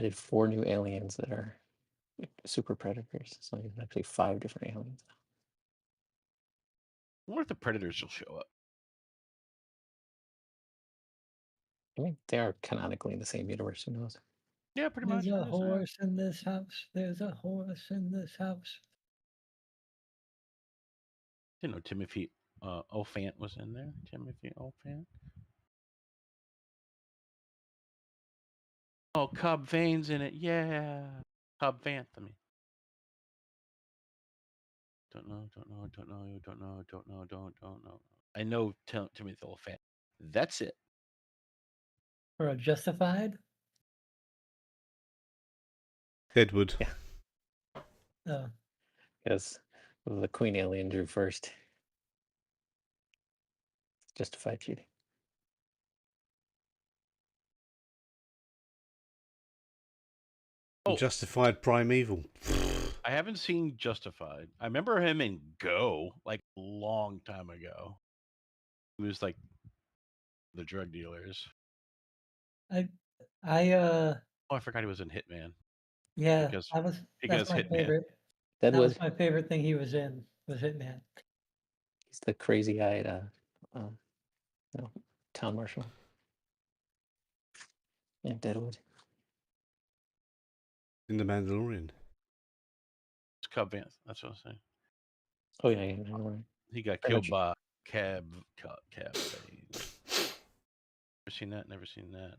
added 4 new aliens that are super predators. So there's actually 5 different aliens. I wonder if the predators will show up. I mean, they are canonically in the same universe. Who knows? Yeah, pretty There's much. a I'm just saying. horse in this house. There's a horse in this house. Didn't know Timothy Olyphant was in there. Timothy Olyphant. Oh, Cobb Vane's in it. Yeah. Cobb Vanth, I mean. Don't know. I know Timothy Olyphant. That's it. For a Justified? Deadwood. Yeah. Oh. Because the Queen alien drew first. Justified cheating. Oh. Justified Primeval. I haven't seen Justified. I remember him in Go, like a long time ago. He was like the drug dealers. I Oh, I forgot he was in Hitman. yeah, Because that's my Hitman. favorite. That Deadwood. was my favorite thing he was in, was Hitman. He's the crazy-eyed, town marshal. Yeah, Deadwood. In The Mandalorian. It's Cobb Vanth. That's what I'm saying. Oh yeah, yeah, no, He got Pretty killed much. by Cab Bane. Never seen that.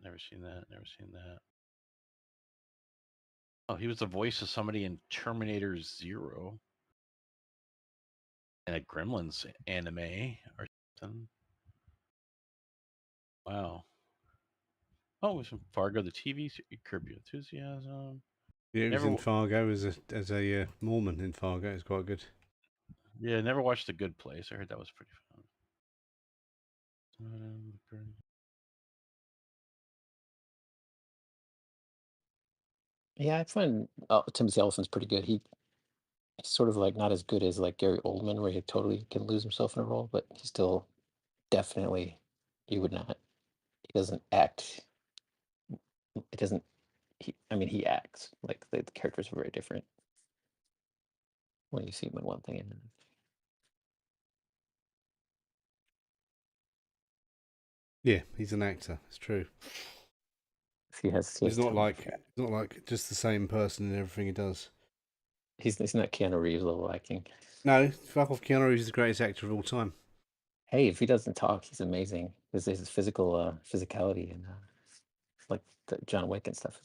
Never seen that. Oh, he was the voice of somebody in Terminator Zero and a Gremlins anime or something. Wow. Oh, it was from Fargo, the TV series, Curb Your Enthusiasm. Yeah, he was Never in Fargo as a Mormon in Fargo. It's quite good. Yeah, never watched The Good Place. I heard that was pretty fun. Yeah, I find Timothy Olyphant's pretty good. He's sort of like not as good as like Gary Oldman, where he totally can lose himself in a role, but he's still definitely you would not. He doesn't act. It doesn't. I mean, he acts like the characters are very different when you see him in one thing and then Yeah, he's an actor. It's true. he has He's not talent. like just the same person in everything he does. He's not Keanu Reeves level acting. No, fuck off. Keanu Reeves is the greatest actor of all time. Hey, if he doesn't talk, he's amazing. His physical physicality and like the John Wick and stuff.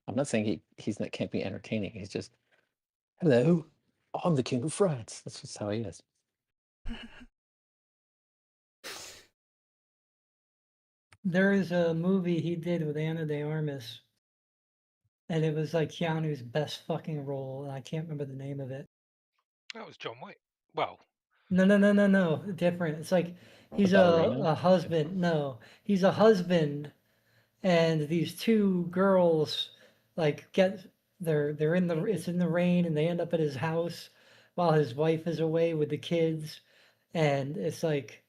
I'm not saying he's not can't be entertaining. He's just hello, I'm the king of France. That's just how he is. There is a movie he did with Anna de Armas, and it was like Keanu's best fucking role, and I can't remember the name of it. That was John Wick. Well, No, different. It's like he's ballerina? a husband. No, he's a husband, and these two girls like they're in the it's in the rain, and they end up at his house while his wife is away with the kids, and it's like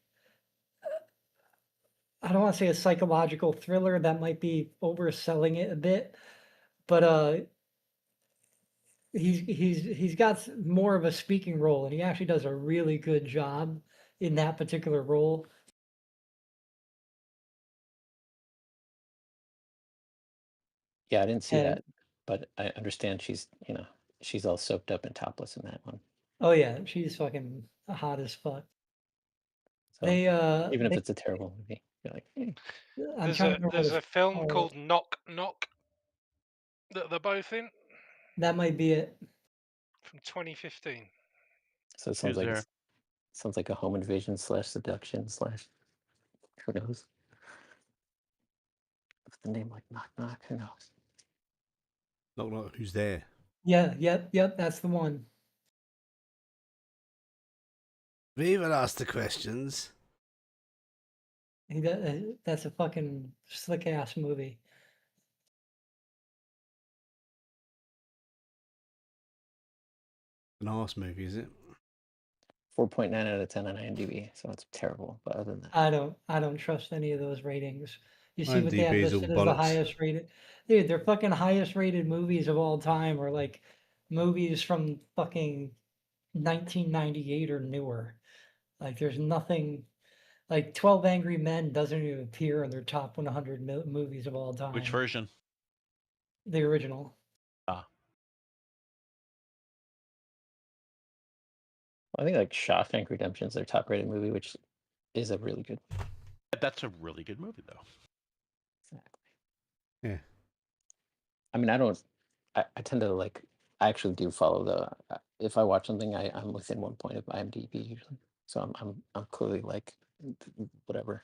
I don't want to say a psychological thriller, that might be overselling it a bit, but he's got more of a speaking role, and he actually does a really good job in that particular role. Yeah, I didn't see And that, but I understand she's all soaked up and topless in that one. oh yeah, she's fucking hot as fuck. So even if it's a terrible movie, you're like, I'm trying to remember what there's it's a film called. called Knock Knock that they're both in That might be it. from 2015. so it Who's sounds like a home invasion / seduction / who knows? What's the name like knock knock? Who knows? Not who's there. Yeah, yep, that's the one. We even asked the questions. He does, that's a fucking slick ass movie. An arse movie, is it? 4.9 out of 10 on IMDb, so it's terrible. But other than that, I don't trust any of those ratings. You see what they have IMDb is all listed as the bollocks. highest rated. Dude, their fucking highest rated movies of all time are like movies from fucking 1998 or newer. Like there's nothing like 12 Angry Men doesn't even appear in their top 100 movies of all time. Which version? The original. Ah, I think like Shawshank Redemption is their top rated movie, which is a really good. that's a really good movie, though. Exactly. Yeah. I mean, I tend to like. I actually do follow the. If I watch something, I'm within 1 point of IMDb usually. So I'm clearly like whatever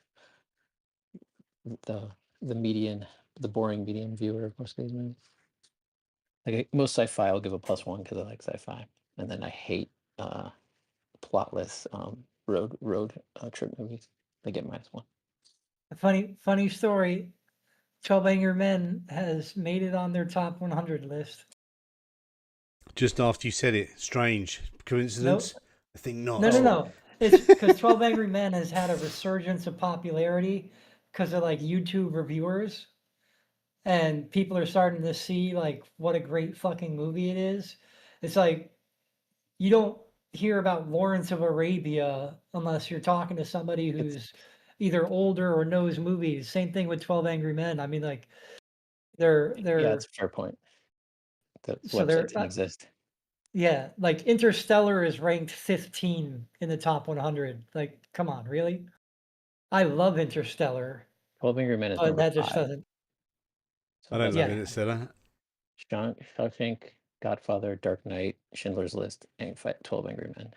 the median, the boring median viewer of most of these movies. Like most sci-fi, I'll give a +1 because I like sci-fi, and then I hate plotless road trip movies. They get -1. A funny story. 12 Angry Men has made it on their top 100 list. Just after you said it, strange coincidence. I think not. No. It's because 12 Angry Men has had a resurgence of popularity because of like YouTube reviewers, and people are starting to see like what a great fucking movie it is. It's like you don't hear about Lawrence of Arabia unless you're talking to somebody who's either older or knows movies. Same thing with 12 Angry Men. I mean, like Yeah, they're it's a fair point. The so website they're didn't exist. yeah, like Interstellar is ranked 15 in the top 100. Like, come on, really? I love Interstellar, 12 Angry Men is but number that just 5. doesn't. So I don't that's love Yeah. Interstellar. Shawshank, Godfather, Dark Knight, Schindler's List, and 12 Angry Men.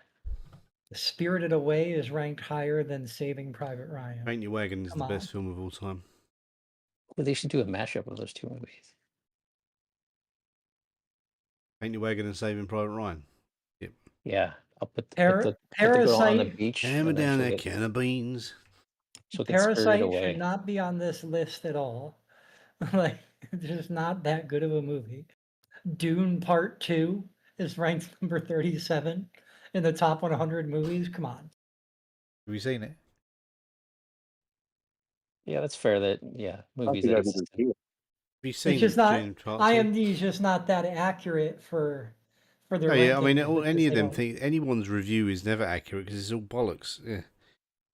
Spirited Away is ranked higher than Saving Private Ryan. Paint Your Wagon is Come the on. best film of all time. Well, they should do a mashup of those two movies. Paint Your Wagon and Saving Private Ryan. Yeah, I'll put the girl on the Parasite. beach. Hammer And then down she'll that get, can of beans. she'll get spirited Parasite should away. not be on this list at all. Like, it's just not that good of a movie. Dune Part 2 is ranked number 37 in the top 100 movies. Come on. Have you seen it? Yeah, that's fair. That movies that exist. Have you It's seen just not, Dune Part 2? IMDb is just not that accurate for their Oh yeah, I mean, rankings because any of they them don't- things, anyone's review is never accurate because it's all bollocks. Yeah,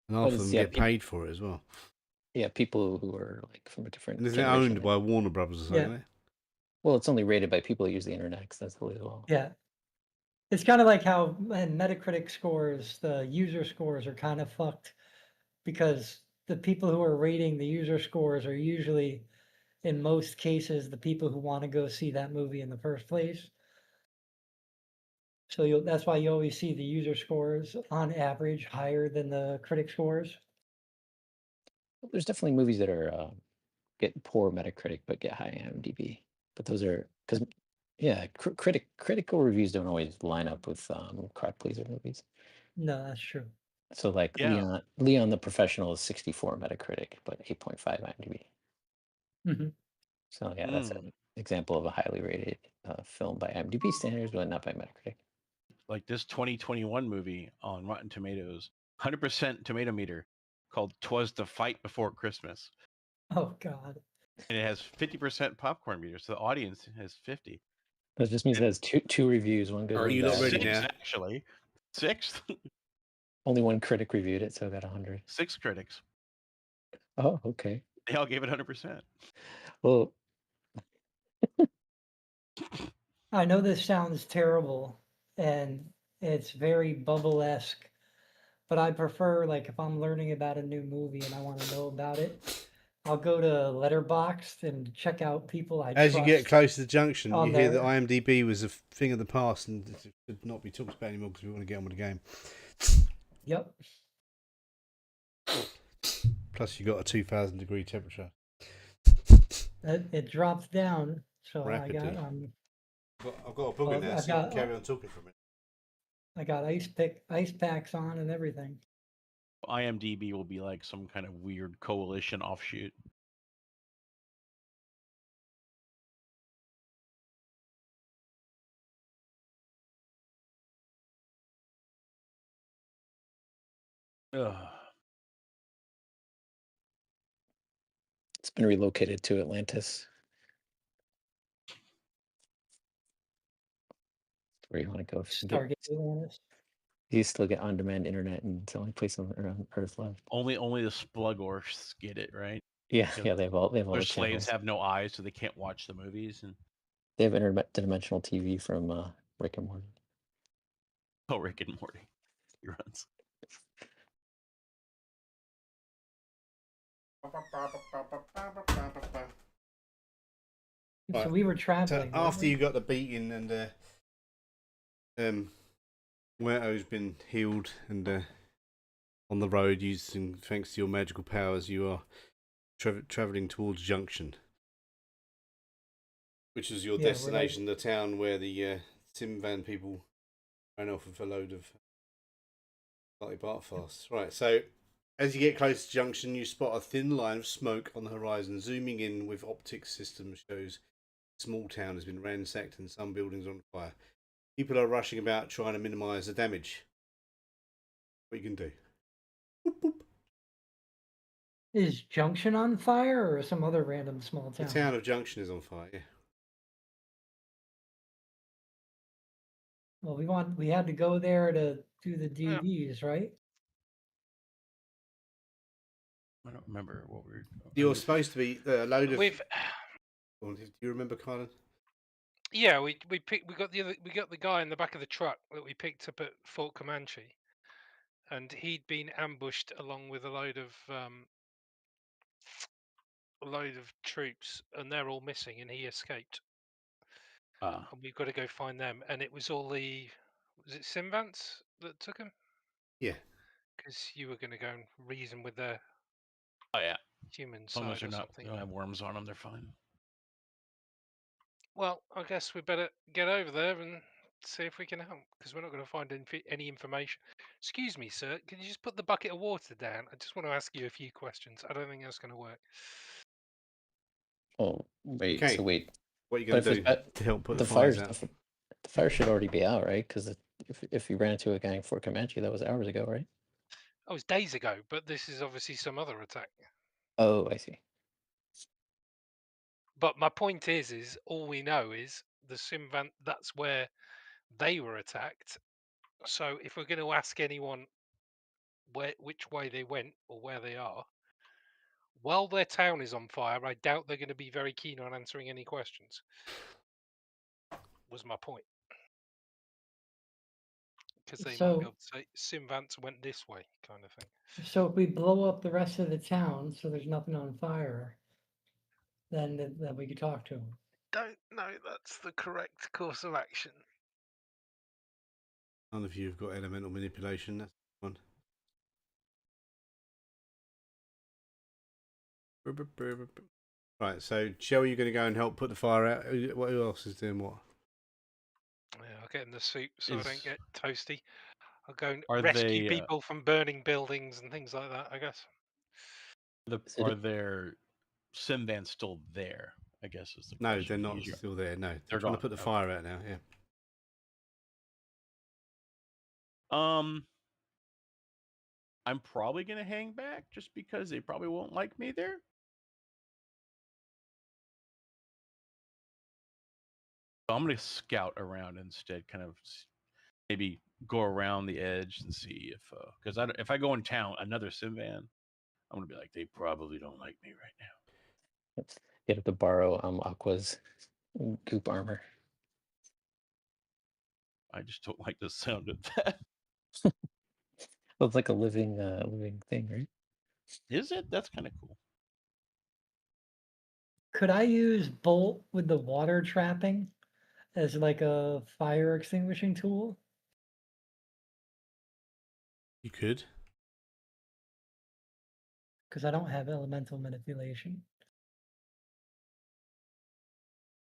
and half But of it's- them yeah, get paid for it as well. Yeah, people who are like from a different And isn't it generation. owned by Warner Brothers or something? Yeah. Well, it's only rated by people who use the internet extensively as well. Yeah. It's kind of like how in Metacritic scores, the user scores are kind of fucked because the people who are rating the user scores are usually, in most cases, the people who want to go see that movie in the first place. So that's why you always see the user scores on average higher than the critic scores. There's definitely movies that are get poor Metacritic but get high IMDb. But those are because critical reviews don't always line up with crowd pleaser movies. No, that's true. So like Yeah. Leon the Professional is 64 Metacritic but 8.5 IMDb. hmm So yeah, that's an example of a highly rated film by IMDb standards, but not by Metacritic. Like this 2021 movie on Rotten Tomatoes, 100% tomato meter, called "'Twas the Fight Before Christmas," Oh God. and it has 50% popcorn meter, so the audience has 50. That just means it has two reviews, one good, Are one you not bad. ready Six, now? actually. Six. Only one critic reviewed it, so it got 100. 6 critics. Oh, okay. They all gave it 100%. Well, I know this sounds terrible and it's very bubble-esque, but I prefer, like, if I'm learning about a new movie and I want to know about it, I'll go to Letterboxd and check out people I As you get trust. close to the junction, on you hear that there. IMDb was a thing of the past and it should not be talked about anymore because we want to get on with the game. Yep. Plus, you got a 2,000 degree temperature. It drops down, so Rapidly. I've got a book Well, in there, I've so you can got- carry on talking for a minute. I got ice packs on and everything. IMDb will be like some kind of weird coalition offshoot. Ugh. It's been relocated to Atlantis, where you want to go if you can Stargate Atlantis. you still get on-demand internet, and it's the only place on Earth left. Only the Splugorths get it, right? Yeah, Because yeah, they have all their the slaves channels. have no eyes, so they can't watch the movies. And They have interdimensional TV from Rick and Morty. oh, Rick and Morty reruns. So Right. we were So traveling. weren't after we? you got the beating and Muerto's been healed and on the road using thanks to your magical powers, you are traveling towards Junction, which is your Yeah, we're destination, the town where the Simvan people ran off with a load of slightly bark fast. Right, so as you get close to Junction, you spot a thin line of smoke on the horizon. Zooming in with optics system shows a small town has been ransacked and some buildings on fire. People are rushing about trying to minimise the damage. What you can do? Boop, boop. Is Junction on fire or some other random small The town? town of Junction is on fire. Yeah. Well, we had to go there to do the Yeah. DVs, right? I don't remember what we were. You're supposed to be a load of. We've Do you remember, Carlin? yeah, we got the guy in the back of the truck that we picked up at Fort Comanche, and he'd been ambushed along with a load of troops, and they're all missing, and he escaped. And we've got to go find them. And it was all was it Simvants that took him? Yeah. Because you were going to go and reason with the Oh yeah, human as long as side they're or not, something. they don't have worms on them, they're fine. Well, I guess we better get over there and see if we can help, because we're not going to find any information. Excuse me, sir. Can you just put the bucket of water down? I just want to ask you a few questions. I don't think that's going to work. Oh, wait. Okay. So wait. What are you But going if to it's do to help put the the fires fires, out? the fire should already be out, right? Because if you ran into a guy in Fort Comanche, that was hours ago, right? Oh, it's days ago, but this is obviously some other attack. Oh, I see. But my point is all we know is the Simvant. That's where they were attacked. So if we're going to ask anyone which way they went or where they are, while their town is on fire, I doubt they're going to be very keen on answering any questions. Was my point. Because they might be able to say Simvants went this way, kind of thing. So if we blow up the rest of the town, so there's nothing on fire, then we could talk to them. Don't know that's the correct course of action. None of you have got elemental manipulation. That's one. Right, so Joe, you're going to go and help put the fire out. Who else is doing what? Yeah, I'll get in the soup so I Is- don't get toasty. I'll go and Are rescue they, people from burning buildings and things like that, I guess. Are their Simvans still there? I guess is the No, question. they're not still there. No, They're they're trying to gone. put the Okay. fire out now. Yeah. I'm probably gonna hang back just because they probably won't like me there. So I'm gonna scout around instead, kind of maybe go around the edge and see if, because if I go in town, another Simvan, I'm gonna be like, they probably don't like me right now. You have to borrow Aqua's goop armor. I just don't like the sound of that. Well, it's like a living thing, right? Is it? That's kind of cool. Could I use Bolt with the water trapping as like a fire extinguishing tool? You could. Because I don't have elemental manipulation.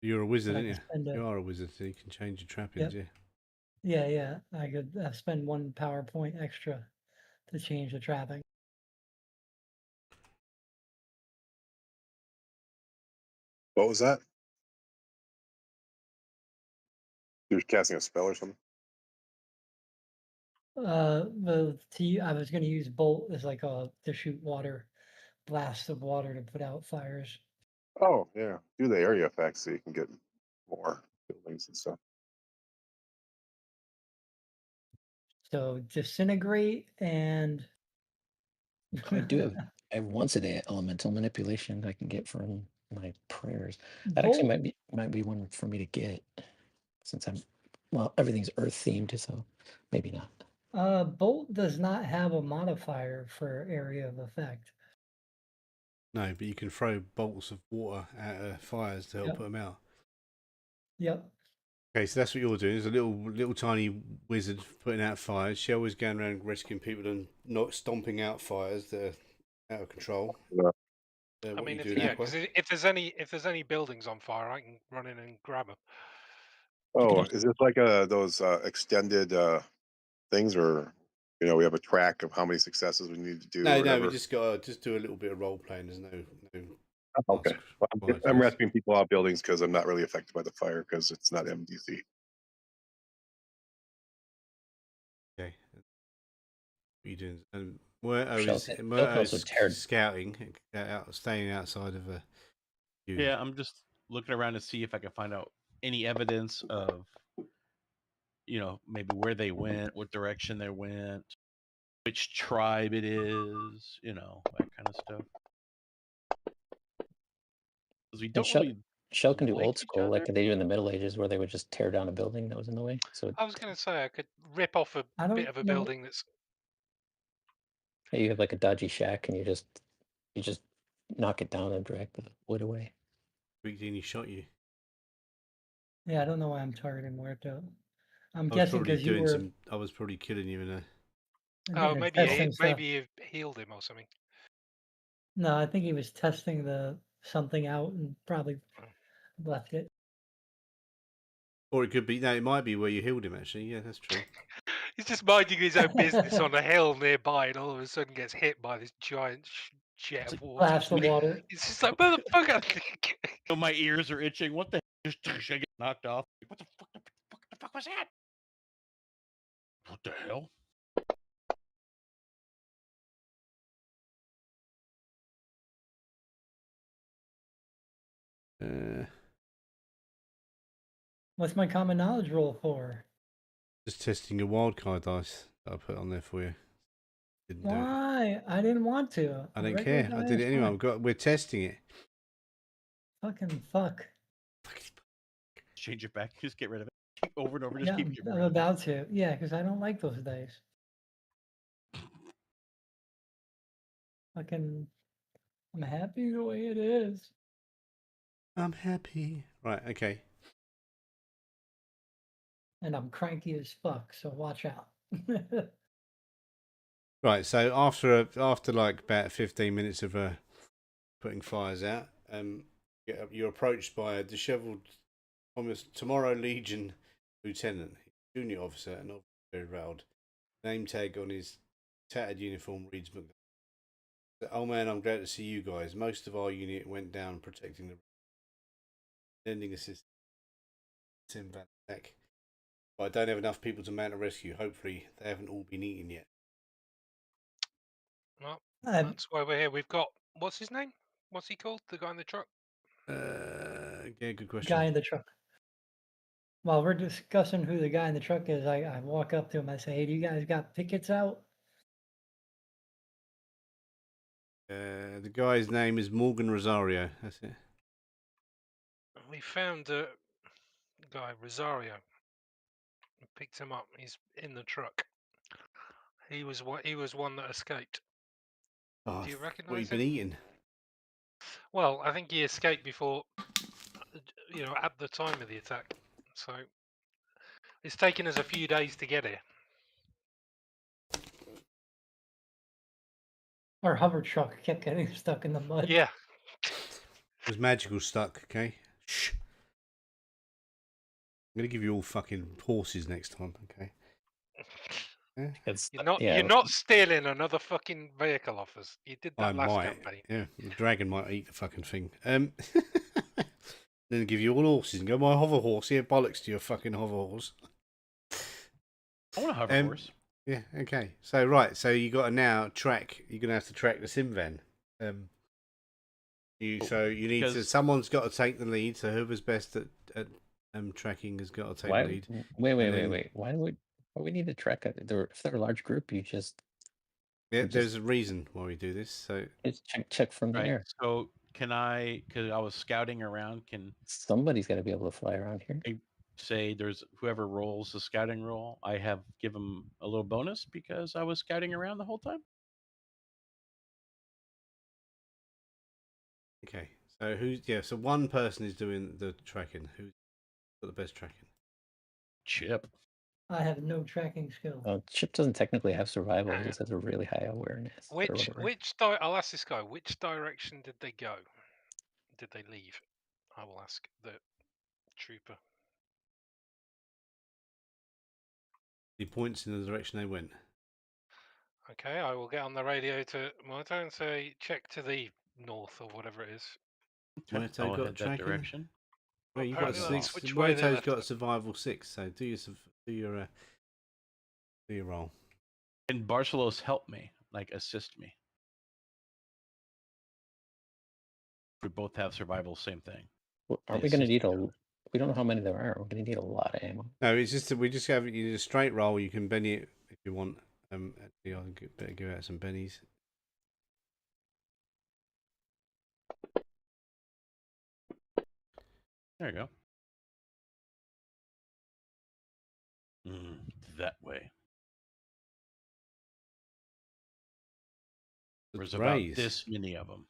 You're a wizard, But I aren't can you? spend You are a wizard, so you can change your trappings. Yep. Yeah. Yeah. I could spend 1 power point extra to change the trapping. What was that? You're casting a spell or something? I was going to use Bolt as like to shoot water blasts of water to put out fires. Oh, yeah. Do the area effects so you can get more buildings and stuff. So disintegrate and I do have I have once a day elemental manipulation I can get from my prayers. That actually bolt. might be one for me to get since everything's earth themed, so maybe not. Bolt does not have a modifier for area of effect. No, but you can throw bolts of water at fires to help Yep. put them out. Yep. Okay, so that's what you're doing. There's a little tiny wizard putting out fires. Shell is going around rescuing people and not stomping out fires that are out of control. Yeah. I What mean, are you if, doing, yeah, Aqua? because if there's any buildings on fire, I can run in and grab them. You can Oh, actually is this like those extended things, or we have a track of how many successes we need to do or No, whatever? we just got to just do a little bit of role playing. There's no Okay. task Well, required for I'm this. rescuing people out of buildings because I'm not really affected by the fire because it's not MDC. Okay. What are you doing? And Muerto Shell is can also tear. scouting, staying outside of a. Yeah, I'm just looking around to see if I can find out any evidence of, maybe where they went, what direction they went, which tribe it is, that kind of stuff. Because we And don't really Shell can do like old each school other. like they do in the Middle Ages, where they would just tear down a building that was in the way. So I was going to say I could rip off a I bit don't of a know. building that's. you have like a dodgy shack, and you just knock it down and drag the wood away. He shot you. Yeah, I don't know why I'm targeting Muerto. I'm I was guessing probably because you doing were some. I was probably killing you in a. Oh, testing stuff. maybe you healed him or something. No, I think he was testing something out and probably left it. Or it could be. No, it might be where you healed him. Actually, yeah, that's true. He's just minding his own business on a hill nearby, and all of a sudden gets hit by this giant jet of water. Blast of water. It's just like, motherfucker! My ears are itching. What the heck? Just I get knocked off. What the fuck was that? What the hell? What's my common knowledge roll for? Just testing your wildcard dice that I put on there for you. Didn't do it. Why? I didn't want to. I The don't regular care. I die did is it anyway. fine. We're testing it. Fucking fuck. Change it back. Just get rid of it. Over and over. Just Yeah, keep getting I'm rid of it. about to. Yeah, because I don't like those dice. Fucking, I'm happy the way it is. I'm happy. Right. Okay. And I'm cranky as fuck, so watch out. Right. So after like about 15 minutes of putting fires out, you're approached by a dishevelled Tomorrow Legion lieutenant, junior officer, and obviously very proud. Name tag on his tattered uniform reads McDonald. Oh man, I'm glad to see you guys. Most of our unit went down protecting the lending assistance. Tim Van Dyke. But I don't have enough people to mount a rescue. Hopefully, they haven't all been eaten yet. Well, that's why we're here. We've got what's his name? What's he called? The guy in the truck. Yeah, good question. Guy in the truck. While we're discussing who the guy in the truck is, I walk up to him. I say, "Hey, do you guys got pickets out?" The guy's name is Morgan Rosario. That's it. We found a guy, Rosario. We picked him up. He's in the truck. He was one that escaped. Oh, Do you what recognise you've been him? eating? Well, I think he escaped before, at the time of the attack. So it's taken us a few days to get here. Our hover truck kept getting stuck in the mud. Yeah. It was magical stuck. Okay. Shh. I'm gonna give you all fucking horses next time. Okay. Yeah. You're not stealing another fucking vehicle off us. You did that last campaign. Yeah, the dragon might eat the fucking thing. Then give you all horses and go, my hover horse. Here, bollocks to your fucking hover horse. I want a hover horse. Yeah, okay. So, right, so you got to now track, you're going to have to track the sim van. So you need to. Because Someone's got to take the lead. So whoever's best at tracking has got to take Why? the lead. Wait. Why do we need to track it? If they're a large group, you just There's a reason why we do this. So check from the right. air. So can I? Because I was scouting around. Can Somebody's got to be able to fly around here. I say there's whoever rolls the scouting roll? I have give them a little bonus because I was scouting around the whole time. okay. So So one person is doing the tracking. Who's got the best tracking? Chip. I have no tracking skill. Chip doesn't technically have survival; he just has a really high awareness or whatever. I'll ask this guy. Which direction did they go? Did they leave? I will ask the trooper. He points in the direction they went. Okay, I will get on the radio to Moto and say check to the north or whatever it is. Okay, Moto I'll got head that tracking? direction. Well, you've got Apparently that's 6. which way they Moto's left got it. survival 6. So do your roll. And Barcelos help me, like assist me. We both have survival, same thing. Well, aren't They we going to assist need each other. We don't know how many there are. We're going to need a lot of ammo. No, it's just that we just have you need a straight roll. You can benny it if you want. Actually, I better give out some bennies. There you go. That way. There's about Raise. this many of them.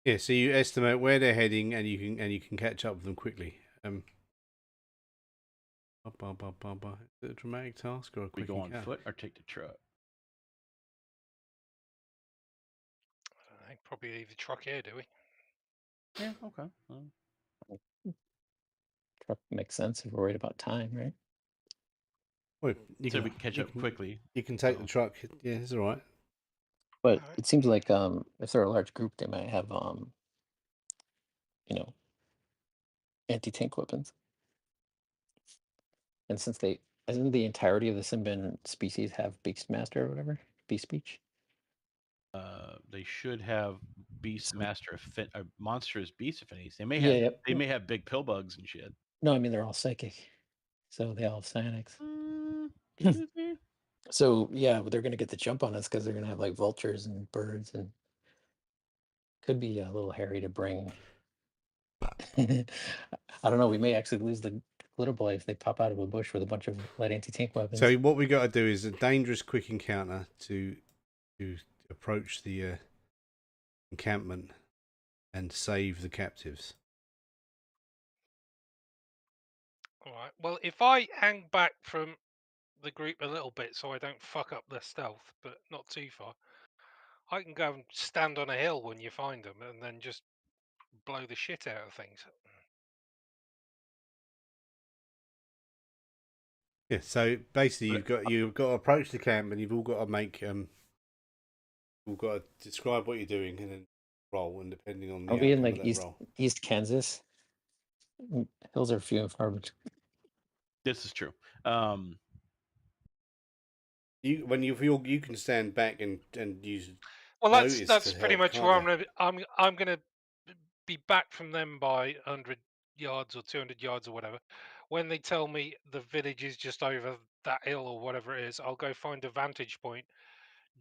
Yeah, so you estimate where they're heading, and you can catch up with them quickly. Is it a dramatic task or a We quick go on encounter? foot or take the truck. I think probably leave the truck here, do we? Yeah. Okay. Truck makes sense if we're worried about time, right? Well, you So can we can catch you up can, quickly. You can take So the truck. Yeah, it's all right. But Alright. it seems like if they're a large group, they might have you know, anti-tank weapons. And since isn't the entirety of the Simban species have Beastmaster or whatever? Beast speech? they should have beast So- master monstrous beast affinities. They may Yeah, have yep. they may have big pill bugs and shit. No, I mean they're all psychic. So they all have psionics. Excuse me? So yeah, but they're gonna get the jump on us because they're gonna have like vultures and birds, and could be a little hairy to bring. I don't know. We may actually lose the glitter boy if they pop out of a bush with a bunch of light anti-tank weapons. So what we got to do is a dangerous quick encounter to approach the encampment and save the captives. Alright. Well, if I hang back from the group a little bit so I don't fuck up their stealth, but not too far, I can go and stand on a hill when you find them and then just blow the shit out of things. Yeah. So basically, you've got to approach the camp, and you've all got to make all got to describe what you're doing and then roll, and depending on the Are we in outcome like of that roll. East Kansas? Hills are few and far between. This is true. You can stand back and use. Well, notice that's to pretty help, much can't where you? I'm gonna be back from them by 100 yards or 200 yards or whatever. When they tell me the village is just over that hill or whatever it is, I'll go find a vantage point,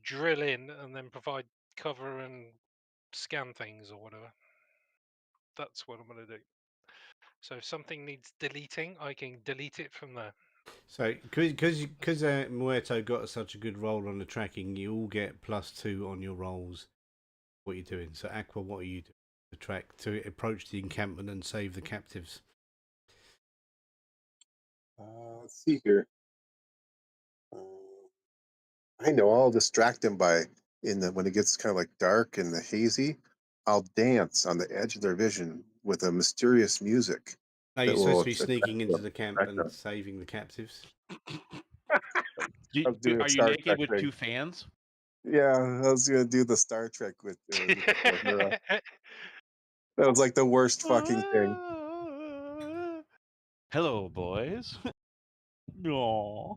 drill in, and then provide cover and scan things or whatever. That's what I'm gonna do. So if something needs deleting, I can delete it from there. So because Muerto got such a good roll on the tracking, you all get +2 on your rolls. What you're doing? So Aqua, what are you doing to track to approach the encampment and save the captives? Let's see here. I know I'll distract them by when it gets kind of like dark and the hazy. I'll dance on the edge of their vision with a mysterious music. No, that you're supposed will to be attract sneaking into the camp attract and them. saving the captives. I was doing a Are you Star naked Trek with thing. 2 fans? Yeah, I was gonna do the Star Trek with Uhura. That was like the worst fucking thing. Hello, boys. Aww.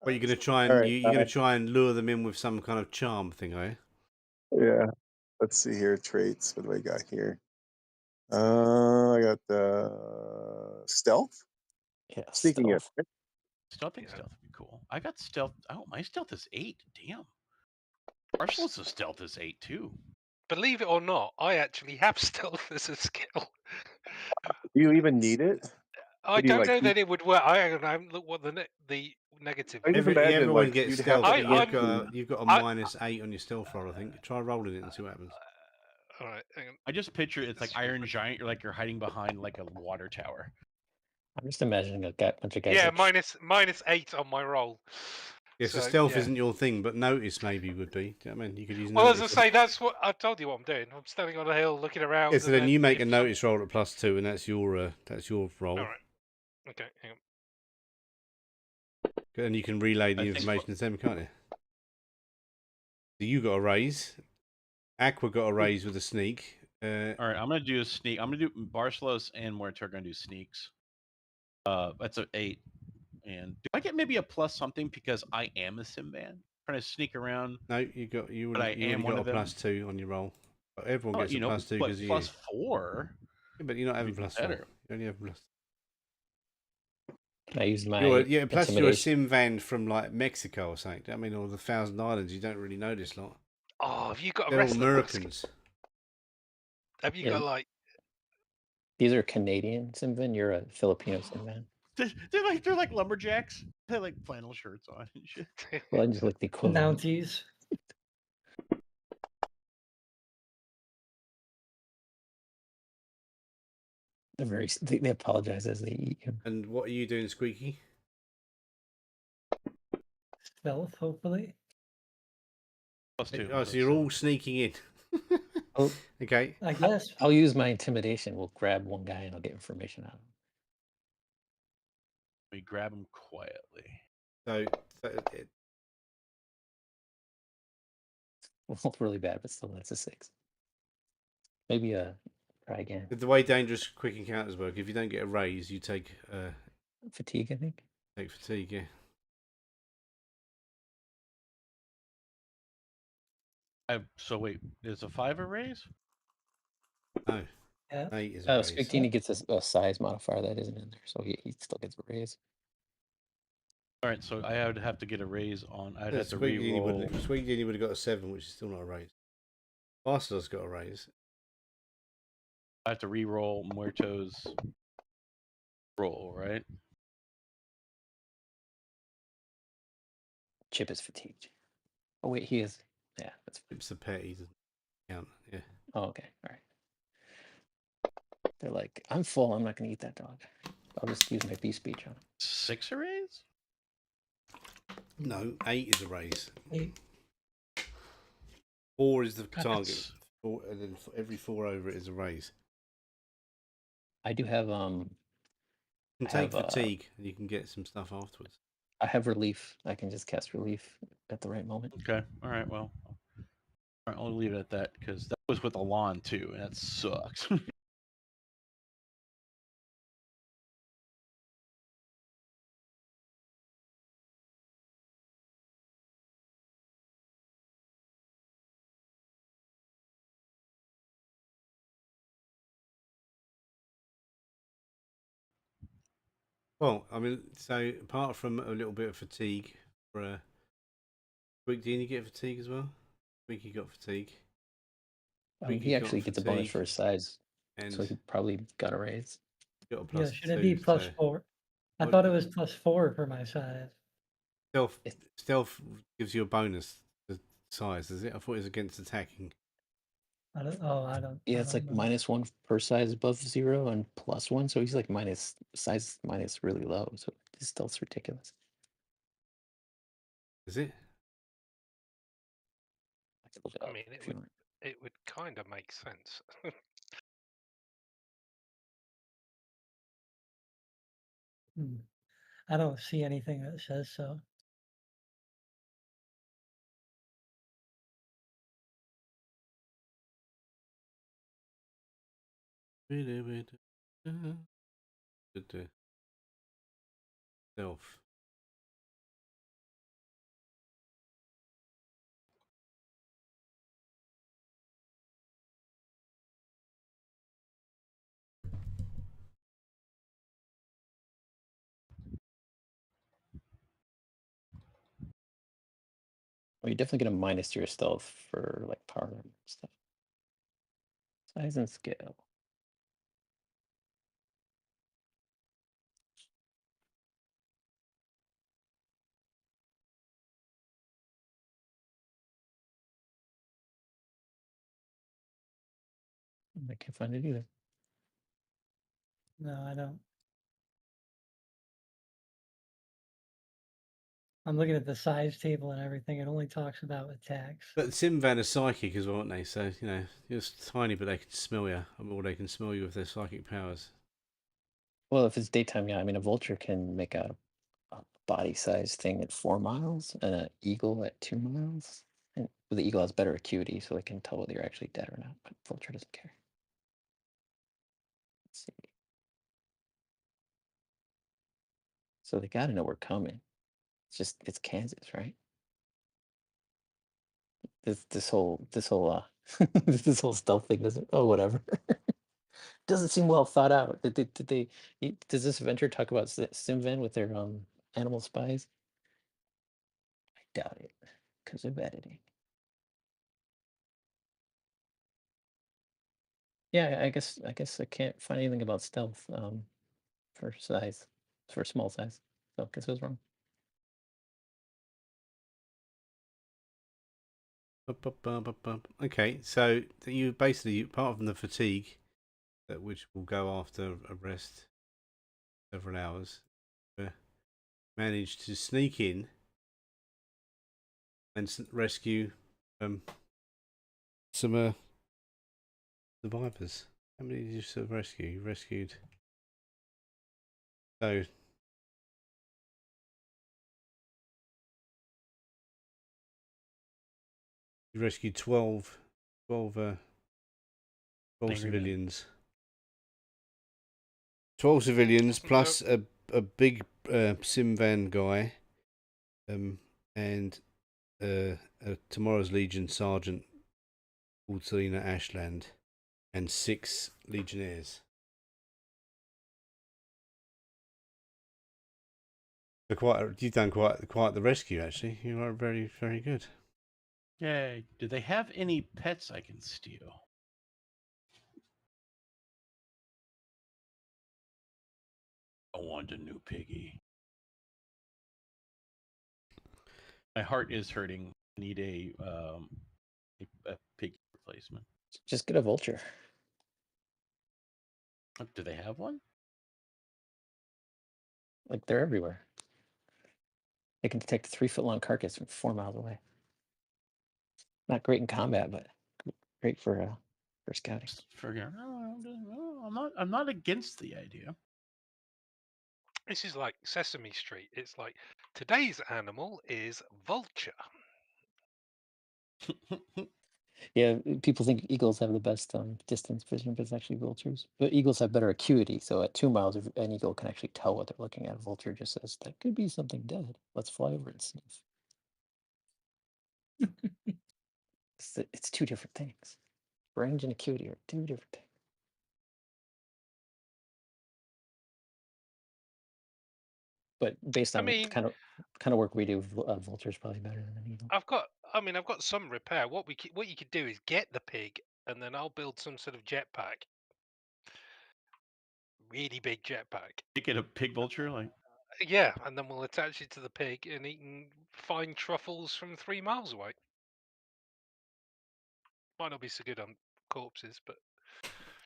But you're gonna try All and right. you're gonna try and lure them in with some kind of charm thing, are you? Yeah. Let's see here. Traits. What do I got here? I got stealth, Yeah, sneaking in. stealth. Still think Yeah. stealth would be cool. I got stealth. Oh, my stealth is 8. Damn. Marshall's stealth is 8 too. Believe it or not, I actually have stealth as a skill. Do you even need it? I What do you don't like? know that it would work. I don't know. Look what the negative. I just imagine Everyone like gets you'd have stealth, to but I'm- you've got a I- -8 on your stealth roll. I think. Try rolling it and see what happens. All right, hang on. I just picture it's like Iron Giant. You're hiding behind like a water tower. I'm just imagining a bunch of guys. Yeah, like, -8 on my roll. Yeah, so So, stealth yeah. isn't your thing, but notice maybe would be. Do you know what I mean? You could use Well, as I notice. say, that's what I told you what I'm doing. I'm standing on a hill, looking around. Yeah, so and then you make a if notice roll at +2, and that's your roll. All right. Okay, hang on. And you can relay the I think information to them, can't you? So you got a raise. Aqua got a raise with a sneak. All right, I'm gonna do a sneak. I'm gonna do Barcelos and Mortar are gonna do sneaks. That's an 8. And do I get maybe a plus something because I am a sim man? Trying to sneak around. No, you But I already am one got a of them. +2 on your roll. But everyone Well, gets a +2 but because of you. plus 4. Yeah, but you're not having be +4. better. You only have +. Can I use my Plus you're a intimidation? sim van from like Mexico or something. I mean, or the Thousand Islands. You don't really know this lot. Oh, have you got a They're all wrestler mask? Americans. Have you Yeah. got like? These are Canadian Simvan. You're a Filipino Simvan. They're like lumberjacks. They have like flannel shirts on and shit. Well, I just look the equivalent. Mounties. They're they apologize as they eat you. And what are you doing, Squeaky? Stealth, hopefully. +2. Oh, so you're all sneaking in. Oh, Okay. I guess. I'll use my intimidation. We'll grab one guy and I'll get information out of him. We grab them quietly. So Well, really bad, but still, that's a 6. Maybe try again. the way dangerous quick encounters work, if you don't get a raise, you take Fatigue, I think. fatigue. Yeah. So wait, is a 5 a raise? No. Yeah. 8 is a raise. Squeaktini gets a size modifier that isn't in there, so he still gets a raise. All right, so I would have to get a raise on. I'd have to Squeaky re-roll. would have got a 7, which is still not a raise. Barcelo's got a raise. I have to re-roll Muerto's roll, right? Chip is fatigued. Oh wait, he is. Yeah, that's fine. It's a pet, he doesn't count. Yeah. Oh, okay, all right. They're like, I'm full. I'm not gonna eat that dog. I'll just use my B speech on him. 6 a raise? No, 8 is a raise. 8. 4 is the God, target. that's- 4, and then every 4 over it is a raise. I do have You can I take have, fatigue, and you can get some stuff afterwards. I have relief. I can just cast relief at the right moment. Okay. All right. Well, all right, I'll leave it at that because that was with Alon too, and that sucks. Well, I mean, so apart from a little bit of fatigue for a Squeak, did you get fatigue as well? Squeaky got fatigue. He Squeaky got actually gets a bonus fatigue, for his size, and so he probably got a raise. got a Yeah, +2. should it be plus so 4? I What- thought it was plus 4 for my size. stealth gives you a bonus to size, does it? I thought it was against attacking. I don't. Yeah, I it's don't like know. -1 per size above 0 and +1, so he's like size minus really low, so his stealth's ridiculous. Is it? I could look it I up mean, if you want. it would kind of make sense. I don't see anything that says so. Good stealth. Well, you're definitely gonna minus to your stealth for like power and stuff. Size and scale. I can't find it either. No, I don't. I'm looking at the size table and everything. It only talks about attacks. But the Simvan are psychic as well, aren't they? So, you know, you're just tiny, but they can smell you. Or they can smell you with their psychic powers. Well, if it's daytime, yeah. I mean, a vulture can make a body size thing at 4 miles and an eagle at 2 miles. And the eagle has better acuity, so they can tell whether you're actually dead or not. But vulture doesn't care. Let's see. So they got to know we're coming. It's Kansas, right? This whole this whole stealth thing doesn't. Oh, whatever. Doesn't seem well thought out. Does this adventure talk about Simvan with their animal spies? I doubt it, because of editing. Yeah, I guess I can't find anything about stealth for size, for small size. So I guess I was wrong. Okay, so you basically, apart from the fatigue, which will go after a rest, several hours, managed to sneak in and rescue some survivors. How many did you sort of rescue? You rescued. So you rescued 12 civilians. 12 civilians plus a big Simvan guy, and a Tomorrow's Legion sergeant called Selena Ashland, and 6 legionnaires. So you've done quite the rescue, actually. You are very, very good. Yay. Do they have any pets I can steal? I want a new piggy. My heart is hurting. I need a piggy replacement. Just get a vulture. Do they have one? Like they're everywhere. They can detect a 3-foot-long carcass from 4 miles away. Not great in combat, but great for scouting. I'm not against the idea. This is like Sesame Street. It's like today's animal is vulture. Yeah, people think eagles have the best distance vision, but it's actually vultures. But eagles have better acuity, so at 2 miles, an eagle can actually tell what they're looking at. A vulture just says, that could be something dead. Let's fly over and sniff. It's 2 different things. Range and acuity are 2 different things. But based on kind of work we do, vulture's probably better than an eagle. I've got some repair. What you could do is get the pig, and then I'll build some sort of jetpack. Really big jetpack. You get a pig vulture, like. Yeah, and then we'll attach it to the pig, and he can find truffles from 3 miles away. Might not be so good on corpses, but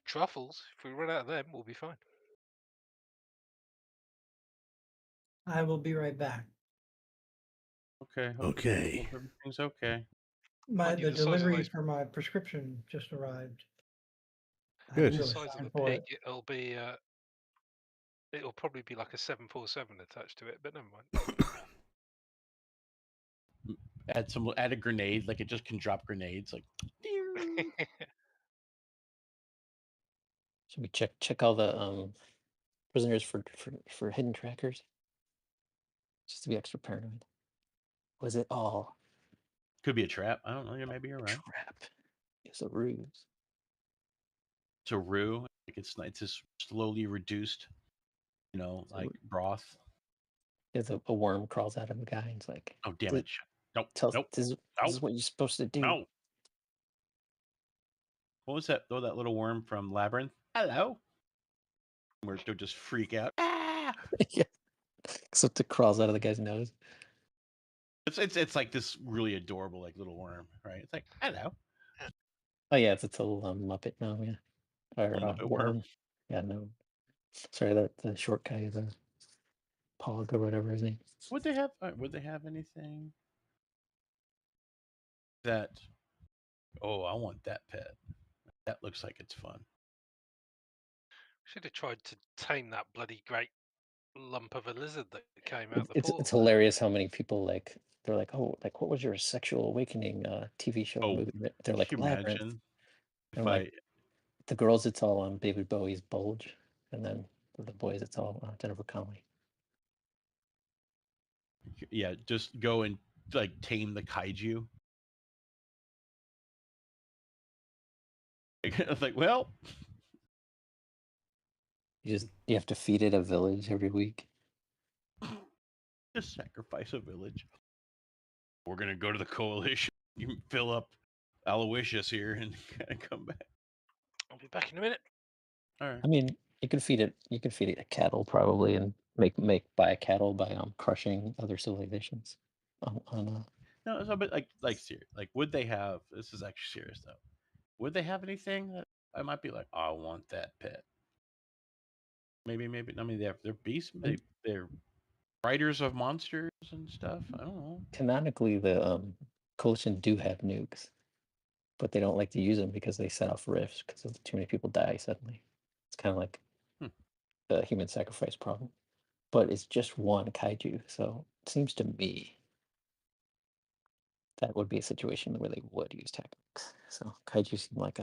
truffles, if we run out of them, we'll be fine. I will be right back. Okay. Okay. Everything's okay. The delivery for my prescription just arrived. Good. The size of the pig, it'll probably be like a 747 attached to it, but never mind. Add a grenade, like it just can drop grenades, like. Should we check all the prisoners for hidden trackers, just to be extra paranoid. Was it all Could be a trap. I don't know. Yeah, maybe you're a right. trap? It's a ruse. It's a roux. Like it's just slowly reduced. Like broth. There's a worm crawls out of a guy and it's like, Oh damn it! Nope. tells Nope. this is what you're supposed to do. No. What was that? Oh, that little worm from Labyrinth. Hello. Where they'll just freak out. Ah! Yeah. Except it crawls out of the guy's nose. It's like this really adorable like little worm, right? It's like hello. Oh yeah, it's a little Muppet now, yeah. Or Muppet worm. worm. Yeah, no. Sorry, that the short guy, the Pog or whatever his name. Would they have anything that? Oh, I want that pet. That looks like it's fun. Should have tried to tame that bloody great lump of a lizard that came out the It's portal. hilarious how many people they're like, oh, like what was your sexual awakening TV show Oh, movie? They're like can you Labyrinth. imagine if And like the girls, it's all on David Bowie's Bulge, and then for the boys, it's all Jennifer Connelly. yeah, just go and like tame the kaiju. It's like, well, You have to feed it a village every week. just sacrifice a village. We're gonna go to the coalition. You can fill up Aloysius here and come back. I'll be back in a minute. All right. I mean, you can feed it a cattle probably, and buy a cattle by crushing other civilizations. No, it's a bit like serious. Like, would they have? This is actually serious though. Would they have anything that I might be like, I want that pet? Maybe. I mean, they're beasts. They're writers of monsters and stuff. I don't know. Canonically, the coalition do have nukes, but they don't like to use them because they set off rifts because too many people die suddenly. It's kind of like the human sacrifice problem, but it's just one kaiju, so it seems to me that would be a situation where they would use tactics. So kaiju seem like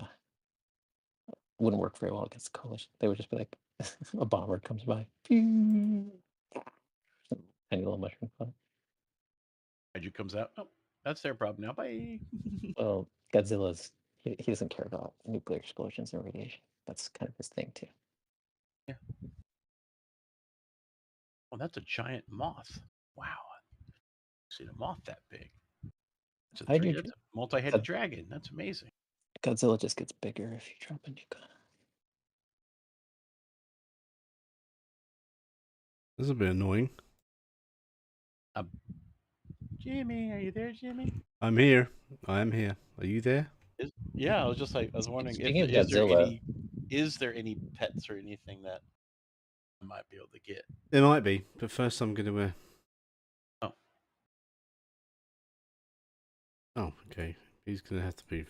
wouldn't work very well against the coalition. They would just be like a bomber comes by, tiny little mushroom cloud. Kaiju comes out. Oh, that's their problem now. Bye. Well, Godzilla's he doesn't care about nuclear explosions and radiation. That's kind of his thing too. Yeah. Well, that's a giant moth. Wow. I've seen a moth that big. That's a multi-headed dragon. That's amazing. Godzilla just gets bigger if you drop a nuke on him. This is a bit annoying. Jimmy, are you there, Jimmy? I'm here. I am here. Are you there? Yeah, I was wondering Speaking of is Godzilla, there any pets or anything that I might be able to get? There might be, but first I'm going to... Oh, okay. He's going to have to be...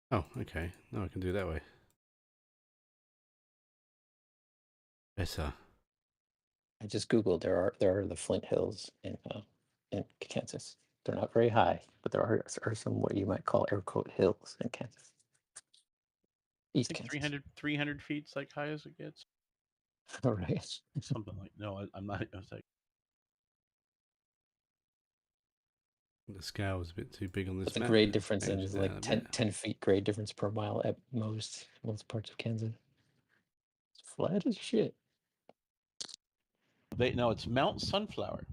Oh, okay. No, I can do it that way. Better. I just googled there are the Flint Hills in Kansas. They're not very high, but there are some what you might call air quote hills in Kansas. East Kansas. 300 feet's like high as it gets. All right. Something like I'm not. I was like, The scale was a bit too big on this But the map. grade difference is Down like a 10 feet grade difference per mile at most parts of Kansas. It's flat as shit. it's Mount Sunflower,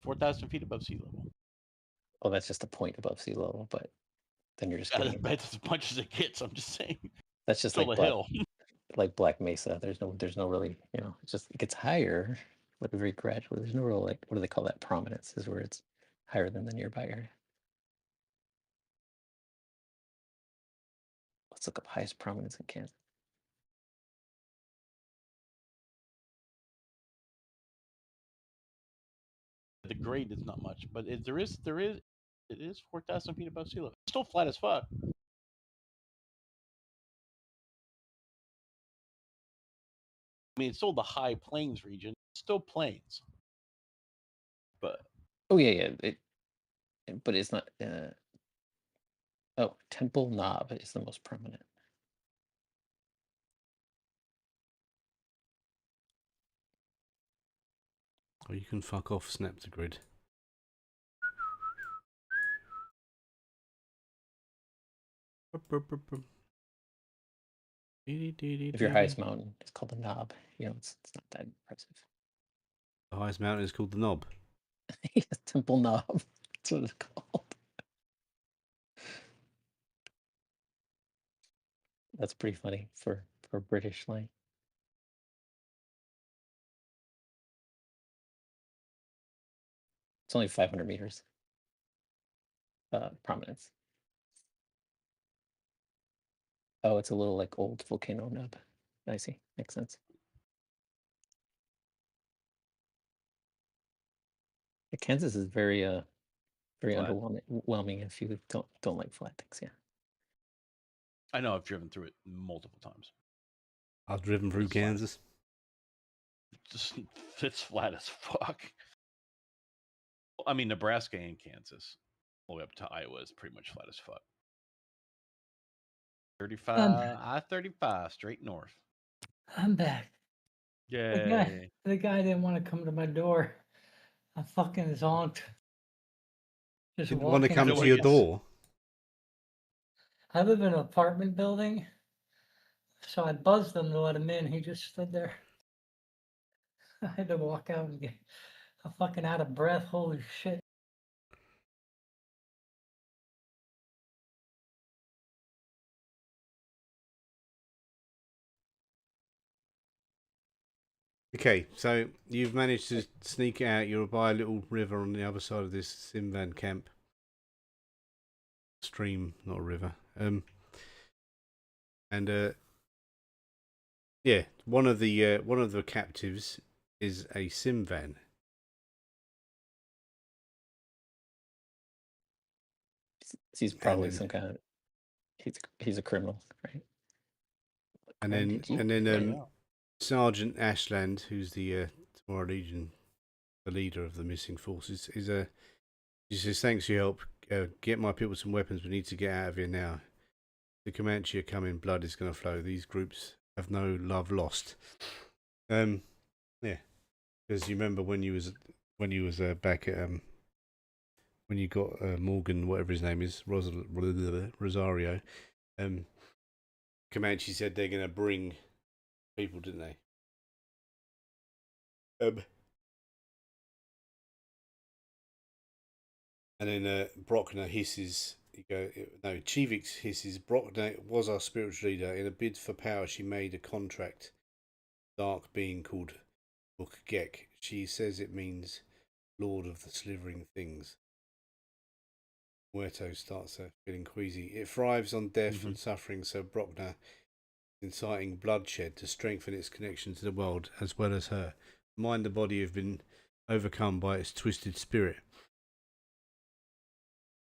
4,000 feet above sea level. Oh, that's just a point above sea level, but then you're just getting That's as much as it gets. I'm just saying. that's just Still like a hill. like Black Mesa. There's no really, it gets higher, but very gradually. There's no real what do they call that? Prominence is where it's higher than the nearby area. Let's look up highest prominence in Kansas. The grade is not much, but it is 4,000 feet above sea level. It's still flat as fuck. I mean, it's still the high plains region, still plains. But Oh yeah, but it's not. Oh, Temple Knob is the most prominent. Oh, you can fuck off, snap to grid. If your highest mountain is called the Knob, it's not that impressive. The highest mountain is called the Knob. Yeah, Temple Knob. That's what it's called. That's pretty funny for British slang. It's only 500 meters. Prominence. Oh, it's a little like old volcano nub. I see. Makes sense. Kansas is very very Flat. underwhelming if you don't like flat things. Yeah. I know I've driven through it multiple times. I've driven through It's flat. Kansas. It's flat as fuck. I mean, Nebraska and Kansas, all the way up to Iowa, is pretty much flat as fuck. 35, I-35, straight north. I'm back. Yay! The guy didn't want to come to my door. I fucking zonked. Just Didn't want to walking come through to what your it is. door. I live in an apartment building, so I buzzed him to let him in. He just stood there. I had to walk out and get. I'm fucking out of breath. Holy shit. Okay, so you've managed to sneak out. You're by a little river on the other side of this Simvan camp. Stream, not a river. And yeah, one of the captives is a Simvan. He's probably then- some kind of. He's a criminal, right? And Crime then did you? and then Yeah. Sergeant Ashland, who's the Tomorrow Legion, the leader of the missing forces, he says, "Thanks for your help. Get my people some weapons. We need to get out of here now. The Comanche are coming. Blood is going to flow. These groups have no love lost." Yeah, because you remember when you was back at when you got Morgan, whatever his name is, Rosario. Comanche said they're going to bring people, didn't they? And then Brockner hisses. Chivix hisses. Brockner was our spiritual leader. In a bid for power, she made a contract. Dark being called Ukgek. She says it means Lord of the Slithering Things. Muerto starts feeling queasy. It thrives on death and suffering, so Brockner inciting bloodshed to strengthen its connection to the world as well as her. Mind and body have been overcome by its twisted spirit.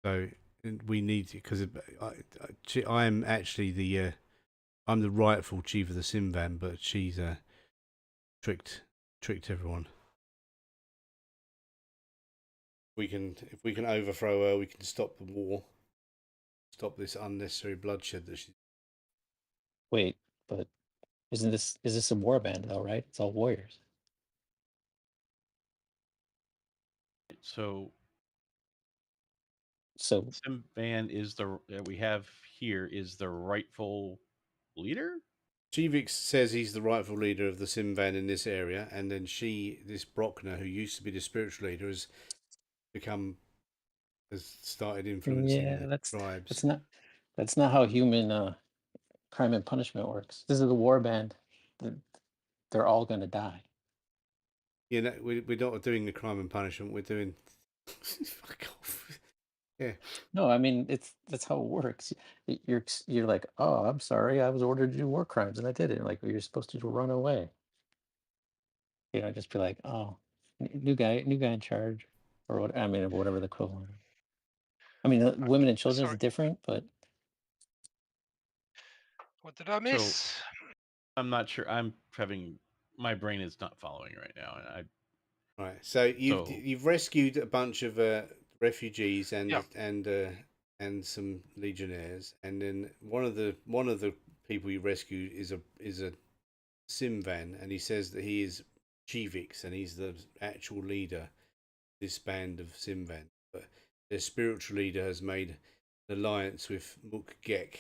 So we need, because I am actually I'm the rightful chief of the Simvan, but she's tricked everyone. If we can overthrow her, we can stop the war, stop this unnecessary bloodshed that she's. Wait, but is this a war band though, right? It's all warriors. So So Simvan is that we have here is the rightful leader. Chivix says he's the rightful leader of the Simvan in this area, and then this Brockner, who used to be the spiritual leader, has started influencing the tribes. That's not how human crime and punishment works. This is a war band. They're all going to die. Yeah, no, we're not doing the crime and punishment. We're doing. Fuck off. Yeah. No, I mean that's how it works. You're like, oh, I'm sorry, I was ordered to do war crimes and I did it. Like you're supposed to run away. Just be like, oh, new guy in charge, or what? I mean, whatever the equivalent. I mean, women and children is different, but What did I miss? I'm not sure. I'm having my brain is not following right now, and Right. So so you've rescued a bunch of refugees Yeah. and some legionnaires, and then one of the people you rescued is a Simvan, and he says that he is Chivix, and he's the actual leader of this band of Simvan. But their spiritual leader has made an alliance with Mukgek,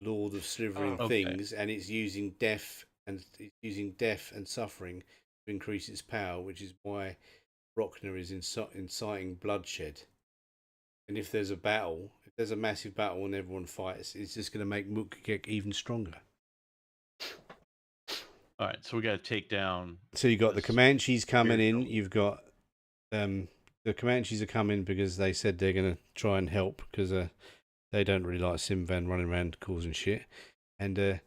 Lord of Slithering Oh. Okay. Things, and it's using death and suffering to increase its power, which is why Brockner is inciting bloodshed. And if there's a massive battle and everyone fights, it's just going to make Mukgek even stronger. all right, so we got to take down. So you got the this Comanches coming in. spiritual- You've got the Comanches are coming because they said they're going to try and help because they don't really like Simvan running around causing shit. And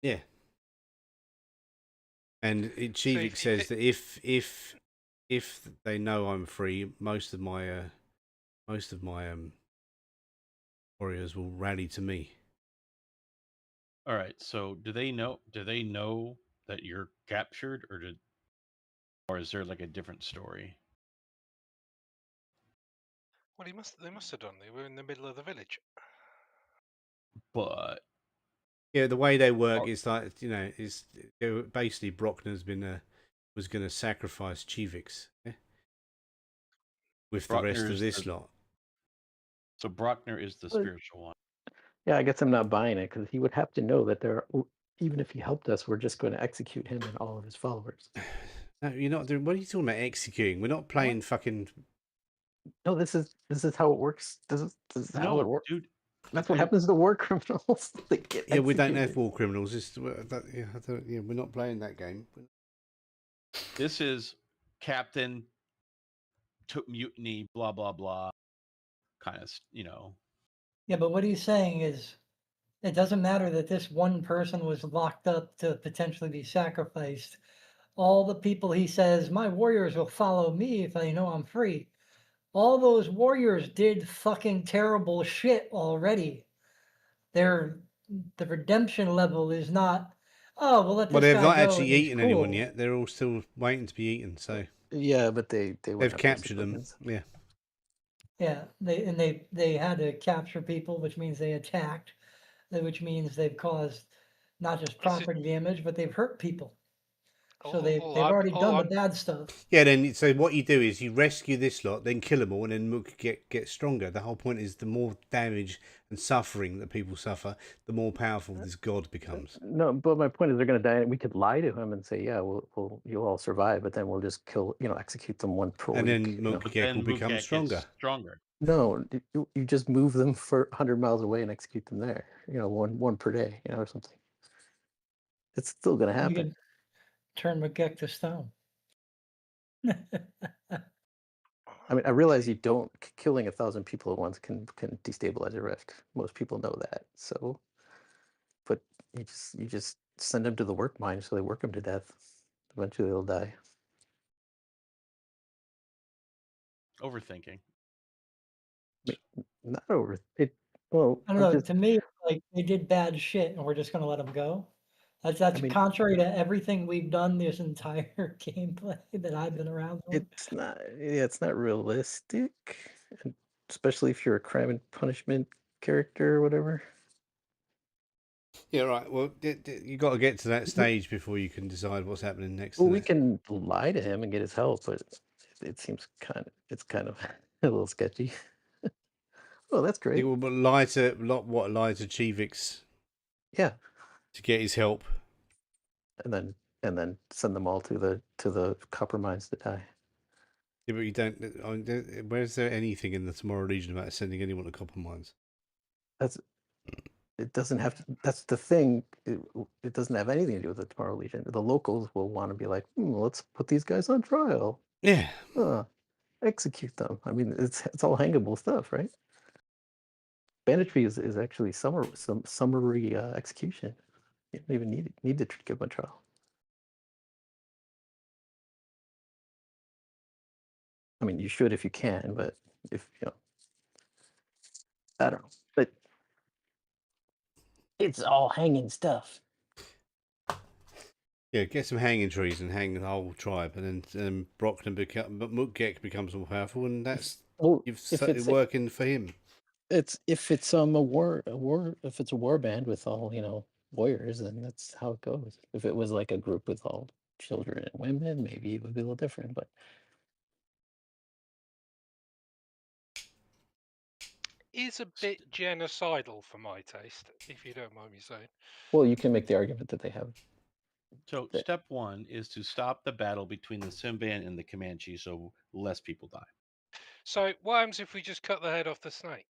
yeah. And Chivik if you says that if they know I'm free, most of my warriors will rally to me. All right, so do they know that you're captured, or is there like a different story? Well, they must have done. They were in the middle of the village. But Yeah, the way they work Or- is like is basically Brockner's been was going to sacrifice Chivix with the rest of Brockner's this lot. so Brockner is the But- spiritual one. Yeah, I guess I'm not buying it because he would have to know that even if he helped us, we're just going to execute him and all of his followers. No, you're not doing. What are you talking about executing? We're not playing fucking. No, this is how it works. This is how it No, works. dude. That's what I- happens to war criminals. They get Yeah, we don't have executed. war criminals. We're not playing that game. This is Captain took mutiny, blah blah blah, kind of, Yeah, but what he's saying is it doesn't matter that this one person was locked up to potentially be sacrificed. All the people he says, my warriors will follow me if they know I'm free. All those warriors did fucking terrible shit already. The redemption level is not, oh, we'll let Well, this they've guy not go actually and he's eaten anyone cool. yet. They're all still waiting to be eaten. So Yeah, but they went they've after captured them. civilians. Yeah. Yeah, they had to capture people, which means they attacked, which means they've caused not just This is- property damage, but they've hurt people. So they've I'm- already all done the I'm- bad stuff. Yeah, then so what you do is you rescue this lot, then kill them all, and then Mook get stronger. The whole point is the more damage and suffering that people suffer, the more powerful this god becomes. No, but my point is they're going to die. We could lie to him and say, yeah, you'll all survive, but then we'll just execute them one per And week. then Mook will then become Mukgek stronger. gets stronger. No, you just move them for 100 miles away and execute them there. One per day, or something. It's still going to You happen. could turn McGeck to stone. I mean, I realize you don't killing 1,000 people at once can destabilize a rift. Most people know that. So, but you just send them to the work mine, so they work them to death. Eventually, they'll die. Overthinking. Not over it. Well, I don't know. To me, it's like they did bad shit, and we're just going to let them go. That's mean- contrary to everything we've done this entire gameplay that I've been around for. It's not. Yeah, it's not realistic, and especially if you're a crime and punishment character or whatever. Yeah, right. Well, you got to get to that stage before you can decide what's happening next. Well, to we that. can lie to him and get his help, but it seems it's kind of a little sketchy. Oh, that's great. You will lie to Chivix Yeah, to get his help. and then send them all to the copper mines to die. Yeah, but you don't. I mean, where's there anything in the Tomorrow Legion about sending anyone to copper mines? It doesn't have to. That's the thing. It doesn't have anything to do with the Tomorrow Legion. The locals will want to be like, let's put these guys on trial. Yeah. Execute them. I mean, it's all hangable stuff, right? Banditry is actually some summary execution. You don't even need to give them a trial. I mean, you should if you can, but if I don't know. But it's all hanging stuff. Yeah, get some hanging trees and hang the whole tribe, and then Mukgek becomes more powerful, and that's Well, you've if started it's working for him. if it's if it's a war band with all warriors, then that's how it goes. If it was like a group with all children and women, maybe it would be a little different. But Is a bit genocidal for my taste, if you don't mind me saying. well, you can make the argument that they have So that. step one is to stop the battle between the Simban and the Comanche, so less people die. So what happens if we just cut the head off the snake?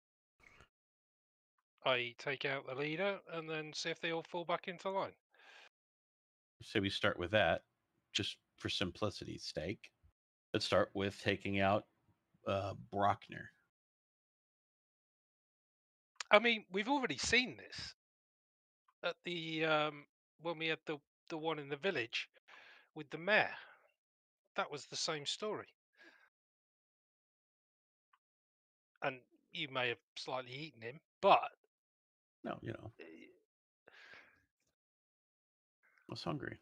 I take out the leader and then see if they all fall back into line. So we start with that, just for simplicity's sake. Let's start with taking out Brockner. I mean, we've already seen this at the when we had the one in the village with the mayor. That was the same story. And you may have slightly eaten him, but No, I was hungry.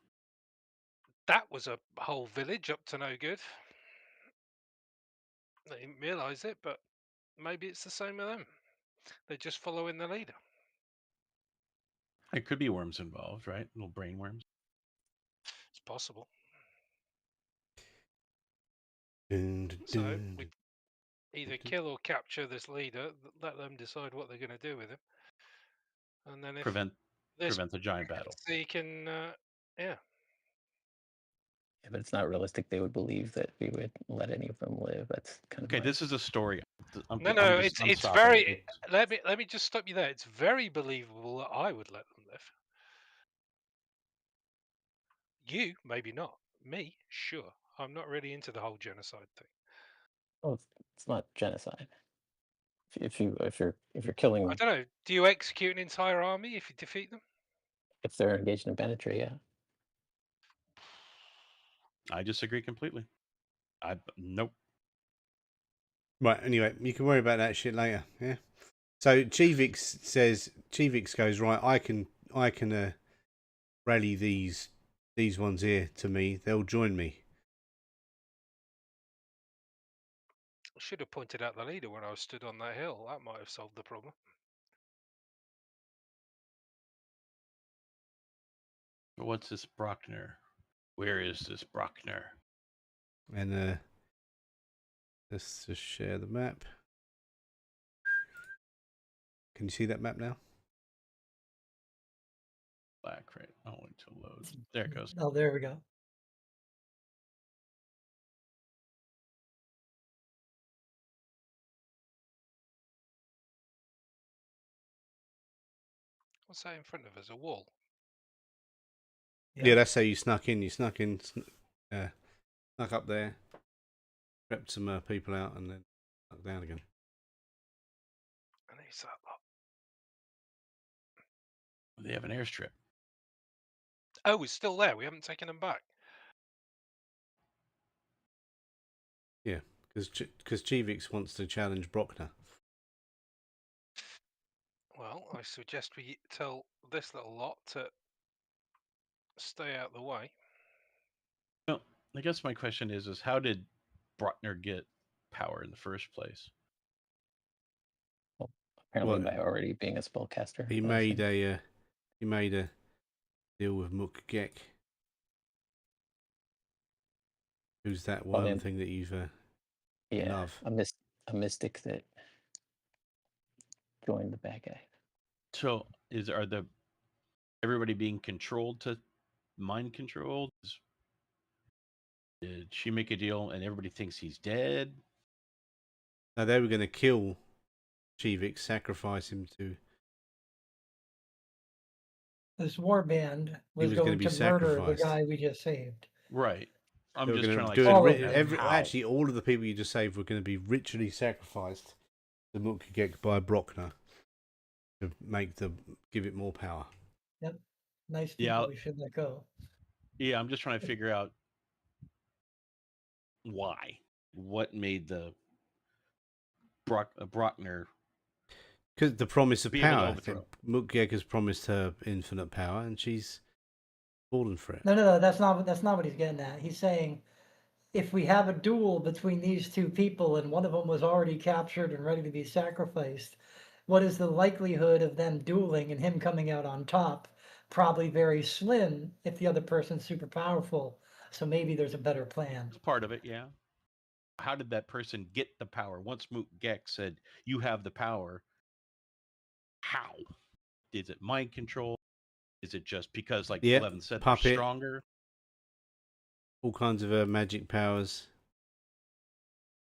that was a whole village up to no good. They didn't realise it, but maybe it's the same with them. They're just following the leader. It could be worms involved, right? Little brain worms. It's possible. Dun, dun, So dun, we dun, either dun. kill or capture this leader, let them decide what they're going to do with him. And then if Prevent this the giant battle. he can, yeah. Yeah, but it's not realistic. They would believe that we would let any of them live. That's kind of Okay, this is a story. I'm It's stopping. very. Let me just stop you there. It's very believable that I would let them live. You maybe not. Me, sure. I'm not really into the whole genocide thing. Oh, it's not genocide. If you're I killing, don't know. Do you execute an entire army if you defeat them? if they're engaged in banditry, yeah. I disagree completely. Nope. Right. Anyway, you can worry about that shit later. Yeah. So Chivix goes, right. I can rally these ones here to me. They'll join me. I should have pointed out the leader when I was stood on that hill. That might have solved the problem. What's this Brockner? Where is this Brockner? And let's just share the map. Can you see that map now? Black, right? I'll wait till it loads. There it goes. Oh, there we go. What's that in front of us? A wall? Yeah, that's how you snuck in. You snuck in, snuck up there, prepped some people out, and then snuck down again. And who's that lot? They have an airstrip. Oh, it's still there. We haven't taken them back. Yeah, because Chivix wants to challenge Brockner. Well, I suggest we tell this little lot to stay out the way. Well, I guess my question is how did Brockner get power in the first place? Well, apparently Well, by already being a spellcaster. He made a deal with Mukgek. Who's that Well, worm then- thing that you've yeah, love? a mystic that joined the bad guy. So are everybody being controlled to mind controlled? Did she make a deal and everybody thinks he's dead? No, they were going to kill Chivix, sacrifice him to. This war band was was gonna going be to murder the sacrificed. guy we just saved. Right. I'm They were just going trying to to do like it. how? actually, all of the people you just saved were going to be ritually sacrificed to Mukgek by Brockner to give it more power. Yep. Nice people Yeah. we should let go. Yeah, I'm just trying to figure out why. What made the Brockner Because the promise of be able to power. overthrow? Mukgek has promised her infinite power, and she's fallen for it. No, that's not what he's getting at. He's saying if we have a duel between these two people and one of them was already captured and ready to be sacrificed, what is the likelihood of them dueling and him coming out on top? Probably very slim if the other person's super powerful. So maybe there's a better plan. That's part of it, yeah. How did that person get the power? Once Moot Gex said, "You have the power," how? Is it mind control? Is it just because, like Yep, 11 said, they're puppet. stronger? All kinds of magic powers.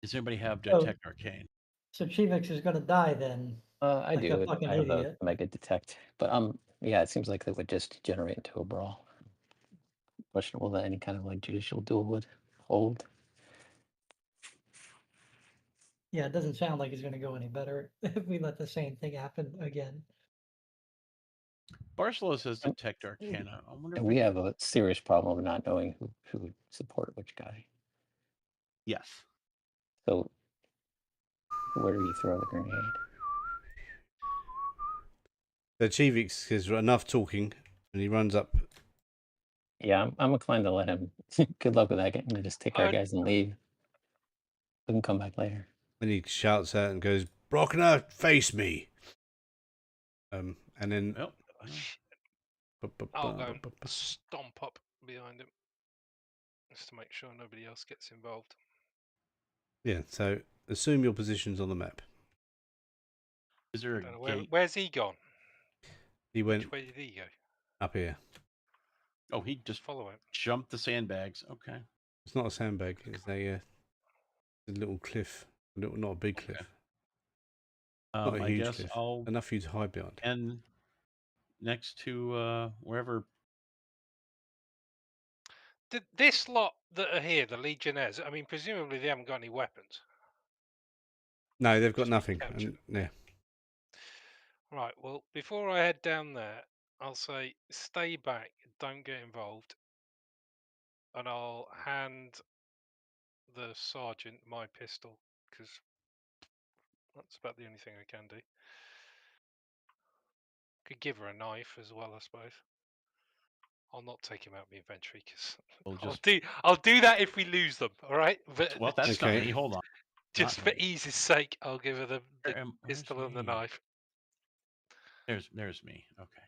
Does anybody have Oh. Detect Arcane? So Chivix is gonna die then. I Like a do. fucking I have a idiot. mega detect, but yeah, it seems like they would just degenerate into a brawl. Questionable that any kind of like judicial duel would hold. Yeah, it doesn't sound like it's gonna go any better if we let the same thing happen again. Barcelona says And- Detect Arcana. I wonder if And we have a serious problem of not knowing who would support which guy. Yes. So where do you throw the grenade? So Chivix has enough talking, and he runs up. Yeah, I'm inclined to let him. Good luck with that. I'm gonna just take our guys and leave. We can come back later. And he shouts out and goes, "Brockner, face me!" And then Well, I'll go and stomp up behind him just to make sure nobody else gets involved. yeah. So assume your positions on the map. is there I a don't know, gate? where's he gone? He went Which way did he go? up here. Oh, he just Follow him. jumped the sandbags. Okay. It's not a sandbag. It's a little cliff. Not a big cliff. Not a I huge guess cliff. I'll Enough for you to hide behind. end next to wherever. This lot that are here, the Legionnaires, I mean, presumably they haven't got any weapons. No, they've got Just been nothing. captured. Yeah. Right, well, before I head down there, I'll say stay back, don't get involved. And I'll hand the sergeant my pistol, because that's about the only thing I can do. Could give her a knife as well, I suppose. I'll not take him out of my inventory because We'll I'll do that if we lose them. All right, but Well, that's Okay. not me. Hold on. just not for me. ease's sake, I'll give her the Where's pistol and the me? knife. There's me. Okay.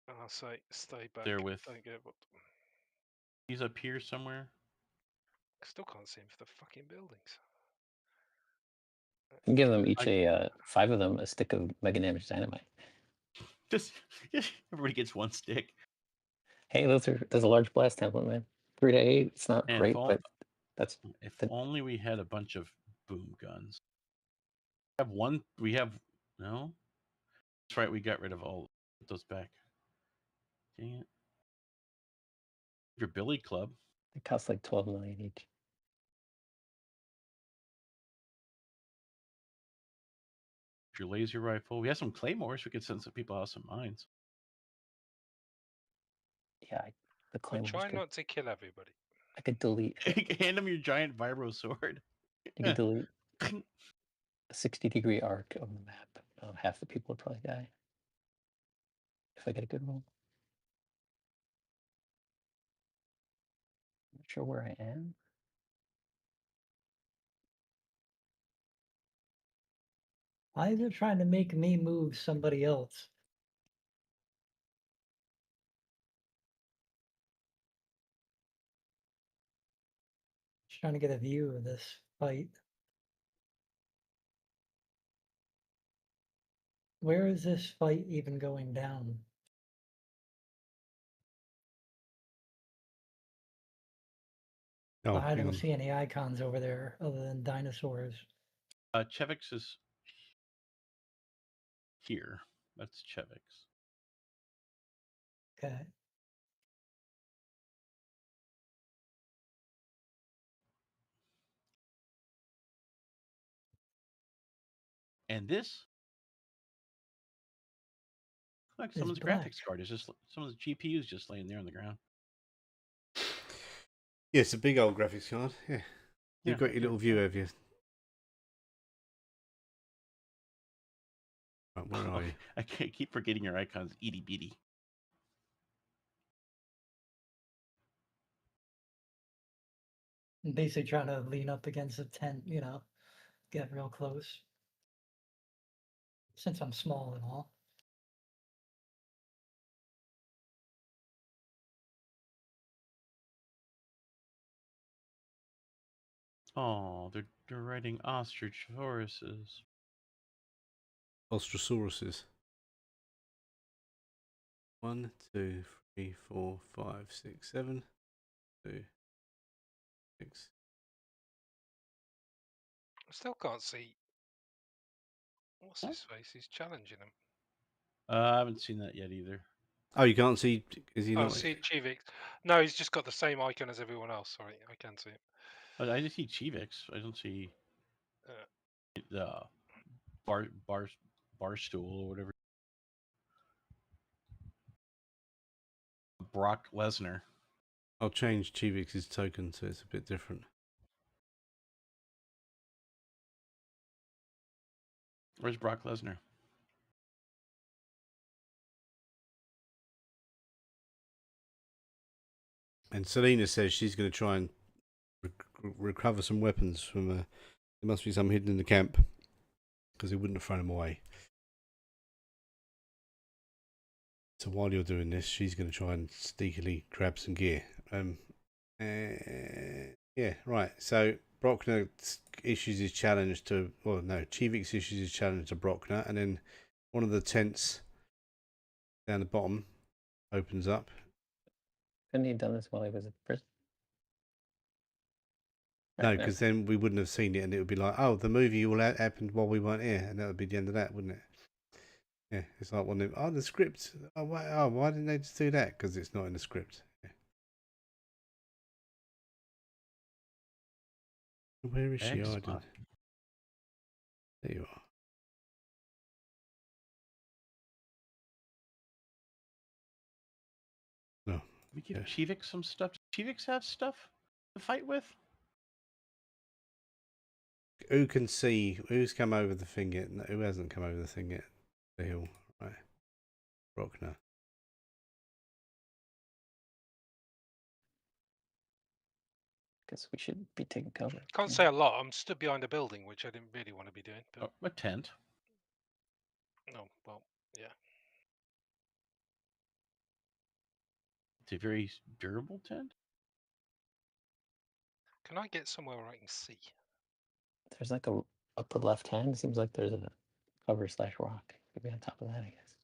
And I'll say stay back. There with. Don't get involved. He's up here somewhere. I still can't see him for the fucking buildings. And give them each 5 of them a stick of mega damage dynamite. Just everybody gets one stick. Hey, there's a large blast template, man. 3 to 8. It's not And great, but that's if only we had a bunch of boom guns. We have no. That's right. We got rid of all. Put those back. Dang it. Your Billy Club. it costs like 12 million each. Your laser rifle. We have some claymores. We could send some people out some mines. Yeah, the But claymores. try not to kill everybody. I could delete. Hand him your giant vibro sword. I could delete a 60-degree arc of the map. Half the people would probably die if I get a good roll. I'm not sure where I am. Why is it trying to make me move somebody else? Just trying to get a view of this fight. Where is this fight even going down? Oh, I hang don't on. see any icons over there other than dinosaurs. Chevix is here. That's Chevix. Okay. And this, like It's someone's black. graphics card is just someone's GPU is just laying there on the ground. Yeah, it's a big old graphics card. Yeah. You've Yeah, got your little view of you. Right, where are you? I can't keep forgetting your icons. Itty bitty. I'm basically trying to lean up against a tent, you know, get real close. Since I'm small and all. Oh, they're riding ostrich horses. Ostrosauruses. 1, 2, 3, 4, 5, 6, 7, 2, 6. I still can't see. What's Huh? his face? He's challenging him. I haven't seen that yet either. Oh, you can't see? Is he Oh, not? see Chivix. No, he's just got the same icon as everyone else. Sorry, I can see it. I just see Chivix. I don't see Uh, the barstool or whatever. Brock Lesnar. I'll change Chivix's token so it's a bit different. Where's Brock Lesnar? And Selena says she's going to try and recover some weapons from. There must be some hidden in the camp because they wouldn't have thrown them away. So while you're doing this, she's going to try and sneakily grab some gear. Yeah, right. So Brockner issues his challenge to. Well, no, Chivix issues his challenge to Brockner, and then one of the tents down the bottom opens up. Couldn't he have done this while he was in prison? No, Right, because then we wouldn't have seen it, and it would be like, oh, the movie all happened while we weren't here, and that would be the end of that, wouldn't it? Yeah, it's like one of them. Oh, the script. Oh, why didn't they just do that? Because it's not in the script. Yeah. Where is she hiding? Xbox. There you are. No. We give Yeah. Chivix some stuff. Does Chivix have stuff to fight with? Who can see? Who's come over the thing yet? No, who hasn't come over the thing yet? The hill, right? Brockner. Guess we should be taking cover. can't say a lot. I'm stood behind a building, which I didn't really want to be doing. But Oh, a tent. no, well, yeah. It's a very durable tent. Can I get somewhere where I can see? There's like a upper left hand. Seems like there's a cover/rock. Could be on top of that, I guess.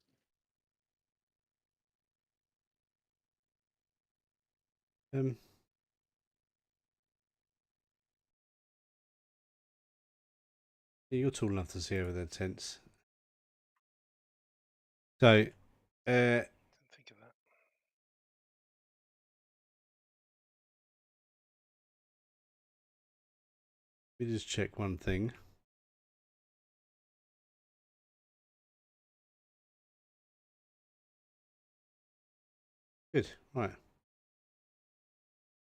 Yeah, you're tall enough to see over the tents. So, Didn't think of that. let me just check one thing. Good, right.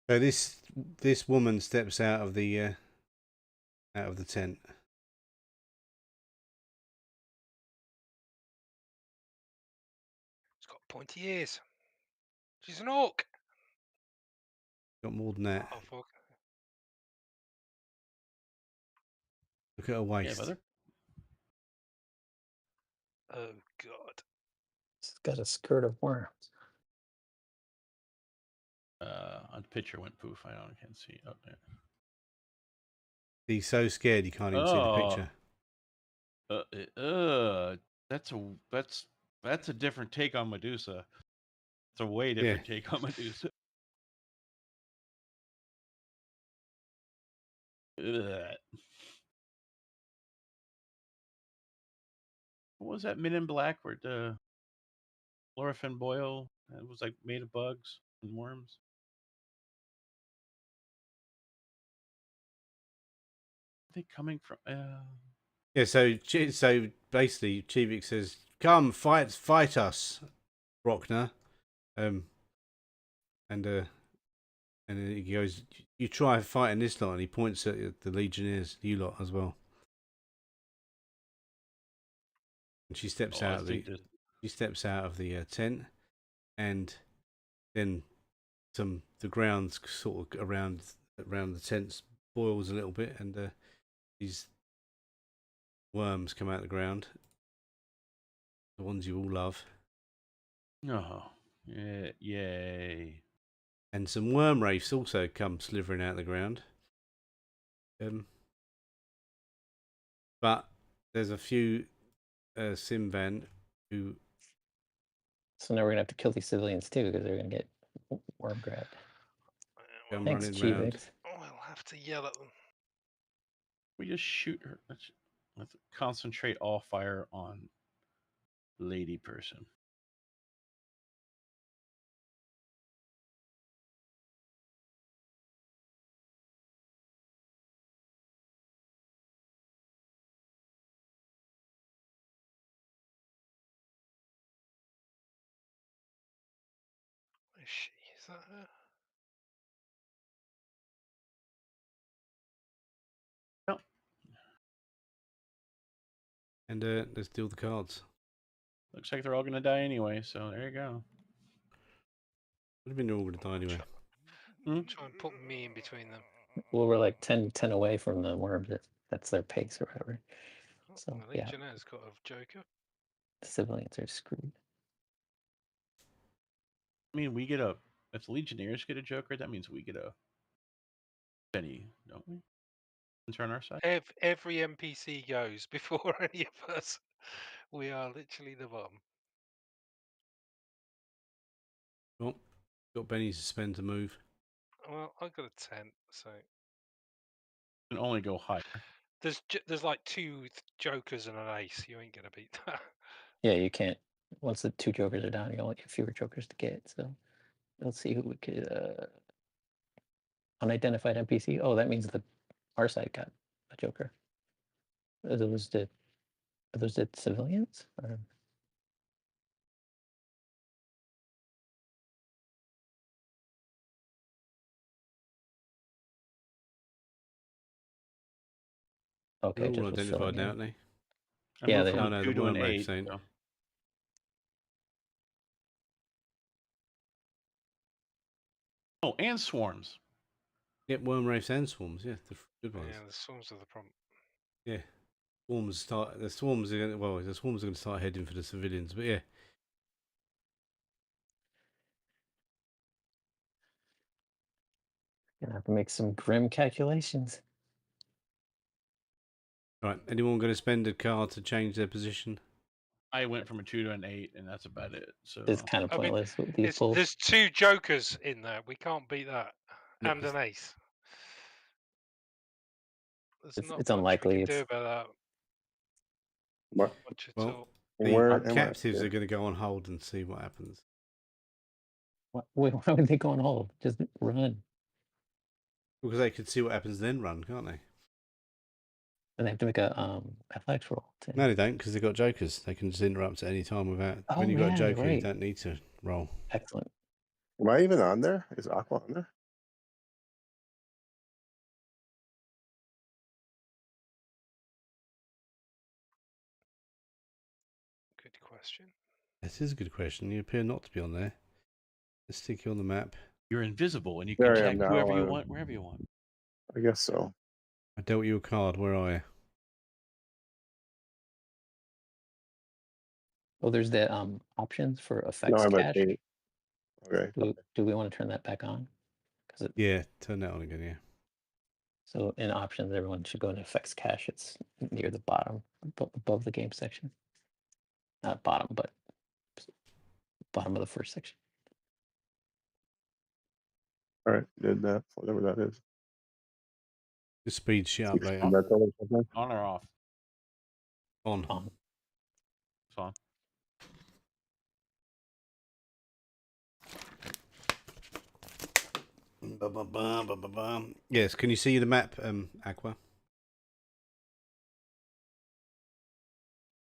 So this woman steps out of the tent. It's got pointy ears. She's an orc. Got more than that. Oh fuck. Look at her Yeah, waist. brother. Oh god. It's got a skirt of worms. On the picture went poof. I can't see. Oh, there. He's so scared he can't even see the picture. That's a different take on Medusa. It's a way different take on Medusa. Ugh. What was that Men in Black where the Laura Finn Boyle it was like made of bugs and worms? Are they coming from? Yeah, so basically, Chivik says, "Come, fight us, Brockner," and then he goes, "You try fighting this lot," and he points at the Legionnaires, you lot as well. And she steps Oh, I out of think the this. she steps out of the tent, and then the ground sort of around the tent boils a little bit, and these worms come out of the ground, the ones you all love, Oh, yeah, yay! and some worm wraiths also come slithering out of the ground. But there's a few Simvan who. So now we're gonna have to kill these civilians too because they're gonna get worm grabbed. Come Thanks, running round. G-Vigs. We'll have to yell at them. We just shoot her. Let's concentrate all fire on lady person. Is she? Is that her? Well, And let's deal the cards. looks like they're all gonna die anyway. So there you go. What do you mean they're all going to die anyway? Try and put me in between them. Well, we're like 10 away from the worms. That's their pace or whatever. Oh, So the yeah, Legionnaire's got a Joker. the civilians are screwed. I mean, we get a. If the Legionnaires get a Joker, that means we get a penny, don't we? Since we're on our side. Every NPC goes before any of us. We are literally the bottom. Well, got Benny's to spend to move. Well, I got a 10, so Can only go higher. there's like two Jokers and an ace. You ain't gonna beat that. Yeah, you can't. Once the 2 jokers are down, you only get fewer jokers to get. So let's see who we could. Unidentified NPC. Oh, that means our side got a joker. Are those the civilians? Or... Okay, They're all just was identified filling now, in. aren't they? I Yeah, moved they from are. a No, 2 the to an worm wraiths 8. ain't. So. Oh, and swarms. Get worm wraiths and swarms. Yeah, the good ones. Yeah, the swarms are the problem. Yeah, the swarms are going to start heading for the civilians. But yeah, Gonna have to make some grim calculations. right. Anyone going to spend a card to change their position? I went from a 2 to an 8, and that's about it. So It's kind of I mean, pointless with these pulls. there's 2 Jokers in there. We can't beat that. No, And an ace. There's not It's much we unlikely. can do It's about that. What? Much at Well, all. Where the am I? captives are going to go on hold and see what happens. why would they go on hold? Just run. Because they could see what happens, then run, can't they? And they have to make a athletics roll. No, they don't, because they've got jokers. They can just interrupt at any time without. Oh, when you've got a yeah, you're joker, you right. don't need to roll. Excellent. Am I even on there? Is Aqua on there? Good question. This is a good question. You appear not to be on there. Let's stick you on the map. you're invisible, and you There can I am tag whoever now. you want, wherever you want. I guess so. I dealt you a card. Where are you? Oh, there's the options for No, effects I'm at cache. 8. Okay. Do we want to turn that back on? Because Yeah, turn that on again. Yeah. so in options, everyone should go to effects cache. It's near the bottom, above the game section. Not bottom, but bottom of the first section. All right. Did that. Whatever that is. Just speed shit up later. That's all or something? On or off? On. On. It's on. Yes. Can you see the map, Aqua?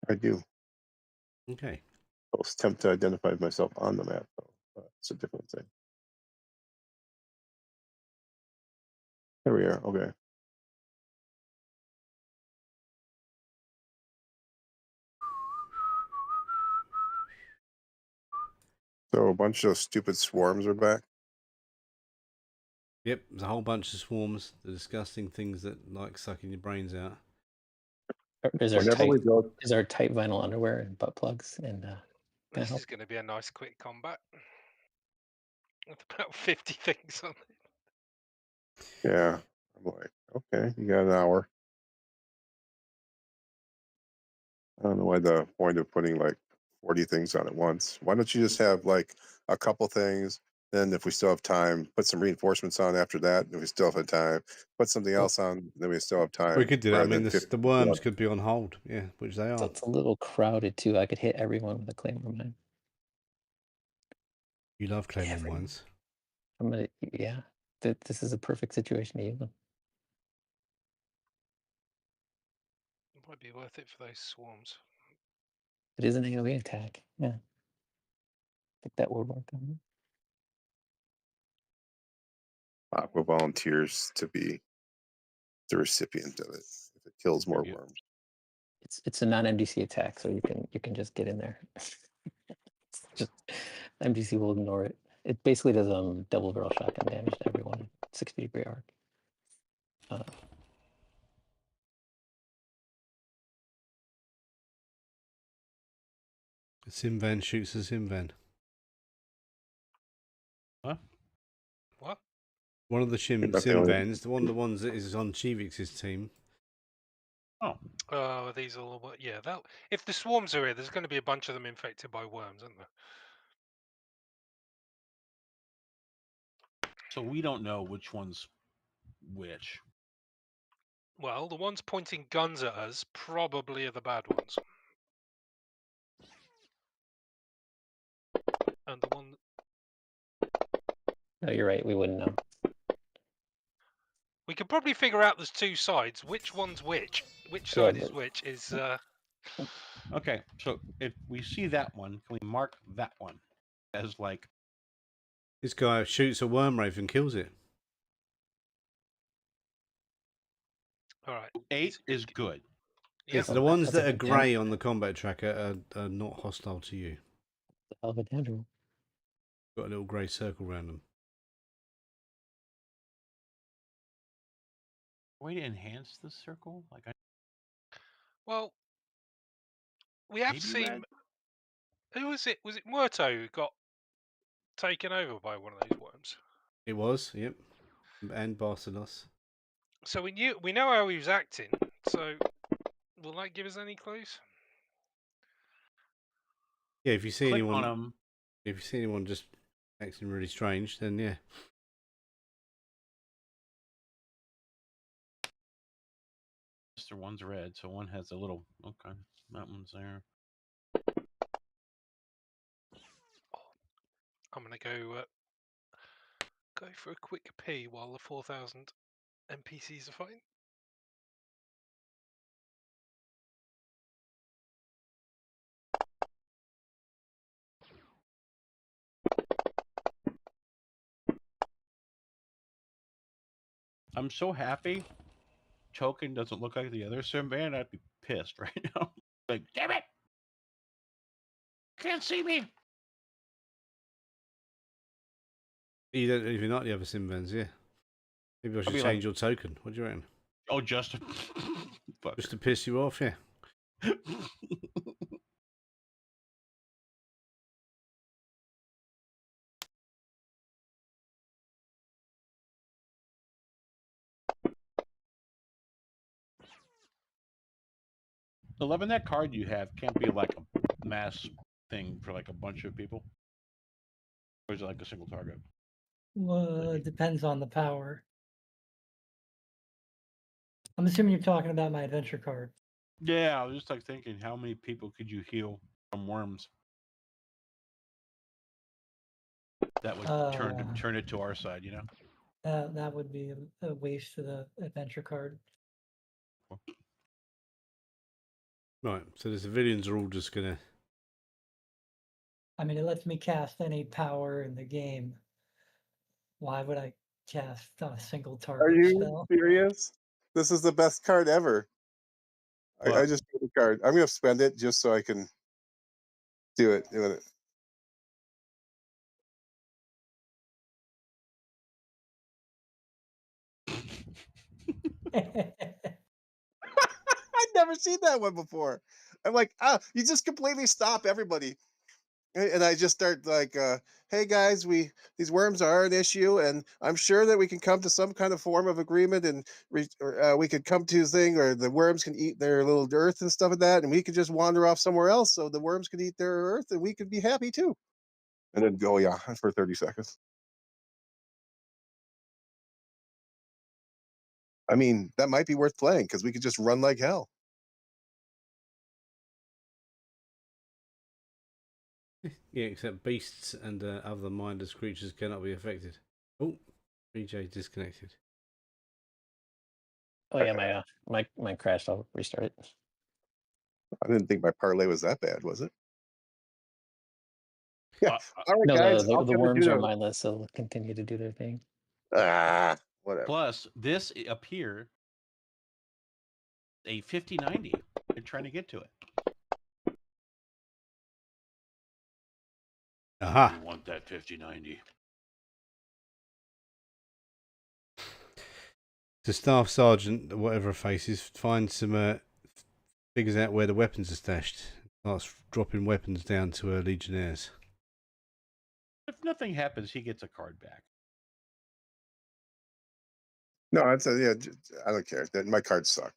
I do. Okay. I was tempted to identify myself on the map, though. It's a different thing. There we are. Okay. So a bunch of stupid swarms are back. Yep, there's a whole bunch of swarms. The disgusting things that like sucking your brains out. Is there Whenever tight we go, is there tight vinyl underwear and butt plugs and gonna This help? is going to be a nice quick combat. With about 50 things on it. yeah, I'm like, okay, you got an hour. I don't know why the point of putting like 40 things on at once. Why don't you just have like a couple things? Then, if we still have time, put some reinforcements on after that. If we still have time, put something Well, else on. Then we still have time. We could do that. I Rather mean, than 50. the worms could be on hold. Yeah, which they so are. it's a little crowded too. I could hit everyone with a claymore mine. You love claymore Everyone. mines. I'm gonna yeah. This is a perfect situation to use them. It might be worth it for those swarms. It is an AoE attack. Yeah. I think that would work on Aqua volunteers to be the recipient of it if it kills more Yep. worms. it's a non-MDC attack, so you can just get in there. It's just MDC will ignore it. It basically does double barrel shotgun damage to everyone at 60-degree arc. A Simvan shoots a Simvan. Huh? What? One of the That's the only- Simvans, one of the ones that is on Chivix's team. Oh, Oh, these are all. Yeah, that. If the swarms are here, there's going to be a bunch of them infected by worms, isn't there? so we don't know which one's which. Well, the ones pointing guns at us probably are the bad ones. And the one. No, you're right. We wouldn't know. We could probably figure out there's two sides. Which one's which? Which Yeah, side is but- which? Is Okay, so if we see that one, can we mark that one as like This guy shoots a worm wraith and kills it. all right. 8 is good? Yeah. So the ones That's a that are good grey on the combat tracker are not hostile to you. hell of a damage roll. Got a little grey circle around them. Way to enhance the circle? Like I Well, we have maybe seen. red? Who was it? Was it Muerto who got taken over by one of those worms? It was, yep. And Barcelos. So we know how he was acting. So will that give us any clues? Yeah, if you see Click anyone, on them. if you see anyone just acting really strange, then yeah. Mr. One's red, so one has a little. Okay, that one's there. I'm gonna go for a quick pee while the 4,000 NPCs are fighting. I'm so happy. Token doesn't look like the other Simban. I'd be pissed right now. Like, damn it! Can't see me. You don't even like the other Simvans, yeah. Maybe I should be change like- your token. What do you reckon? Oh, just fuck. Just to piss you off, yeah. Eleven. That card you have can't be like a mass thing for like a bunch of people. Or is it like a single target? Well, it depends on the power. I'm assuming you're talking about my adventure card. Yeah, I was just like thinking, how many people could you heal from worms? That would turn it to our side, you know. That would be a waste of the adventure card. Right, so the civilians are all just gonna. I mean, it lets me cast any power in the game. Why would I cast on a single Are target you spell? serious? This is the best card ever. I What? just made a card. I'm gonna spend it just so I can do it. I'd never seen that one before. I'm like, you just completely stop everybody. And I just start like, hey guys, these worms are an issue, and I'm sure that we can come to some kind of form of agreement, and we could come to a thing, or the worms can eat their little earth and stuff like that, and we could just wander off somewhere else, so the worms could eat their earth, and we could be happy too. And then go, yeah, for 30 seconds. I mean, that might be worth playing because we could just run like hell. Yeah, except beasts and other mindless creatures cannot be affected. Oh, BJ disconnected. Oh yeah, my crashed. I'll restart it. I didn't think my parlay was that bad, was it? Yeah. Uh, All right, No, guys. the I'm the gonna worms are do mindless. So they'll continue to do their thing. whatever. Plus, this up here, a 5090. They're trying to get to it. Aha. You want that 5090? The staff sergeant, whatever her face is, finds some, figures out where the weapons are stashed. Starts dropping weapons down to her legionnaires. If nothing happens, he gets a card back. No, yeah. I don't care. My cards suck.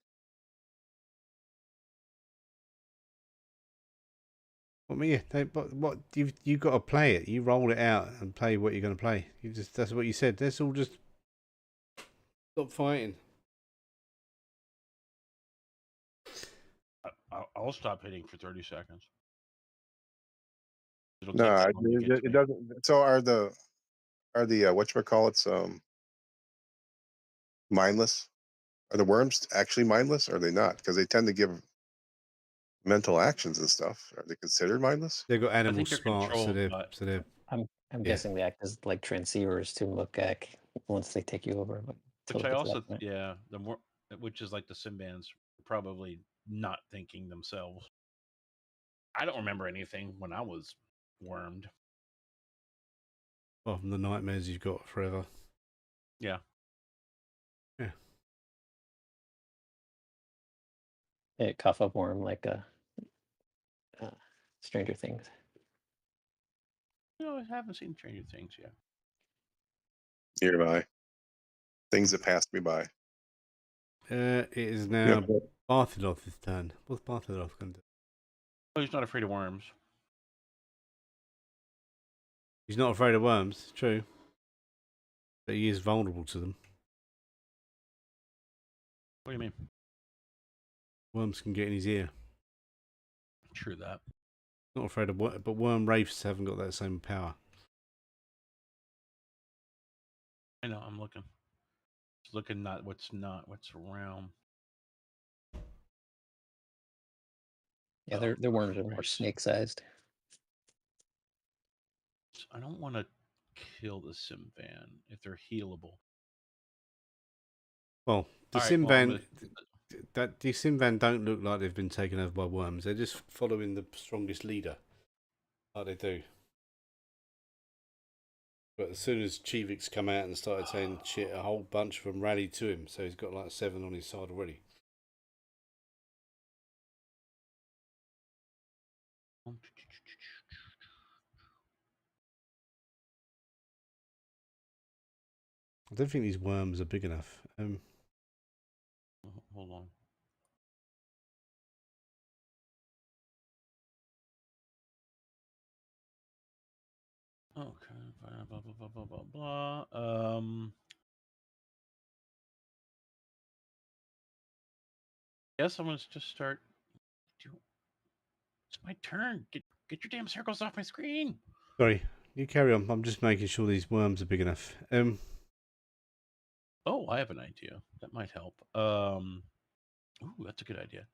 I mean, yeah, what you've got to play it. You roll it out and play what you're going to play. That's what you said. Let's all just stop fighting. I'll stop hitting for 30 seconds. It'll No, take that long to get to it me. doesn't. So are the whatchamacallits mindless? Are the worms actually mindless? Or are they not? Because they tend to give mental actions and stuff. Are they considered mindless? They've got I animal think they're smarts, so controlled, but they're I'm Yeah. guessing they act as like transceivers to look at once they take you over. Like, to which look I at the also, document. yeah, the more, which is like the Simbans probably not thinking themselves. I don't remember anything when I was wormed. apart from the nightmares you've got forever. Yeah. Yeah. It cough up worm like Stranger Things. No, I haven't seen Stranger Things yet. Nearby. Things that passed me by. It is now Yeah. Bartholot's turn. What's Bartholoth going to do? Oh, he's not afraid of worms. He's not afraid of worms, true. But he is vulnerable to them. What do you mean? Worms can get in his ear. True that. Not afraid of but worm wraiths haven't got that same power. I know. I'm looking. Just looking what's around. Yeah, Oh, their worms are more Christ. snake-sized. I don't want to kill the Simvan if they're healable. Well, the All right, well, I'm Simvan, the Simvan don't look like they've been taken over by worms. They're just following the strongest leader, like they do. But as soon as Chivix come out and started saying shit, a whole bunch of them rallied to him. So he's got like 7 on his side already. I don't think these worms are big enough. Hold on. Okay, blah blah blah blah blah blah. Guess I'm gonna just start. It's my turn. Get your damn circles off my screen. Sorry, you carry on. I'm just making sure these worms are big enough. Oh, I have an idea. That might help. Ooh, that's a good idea.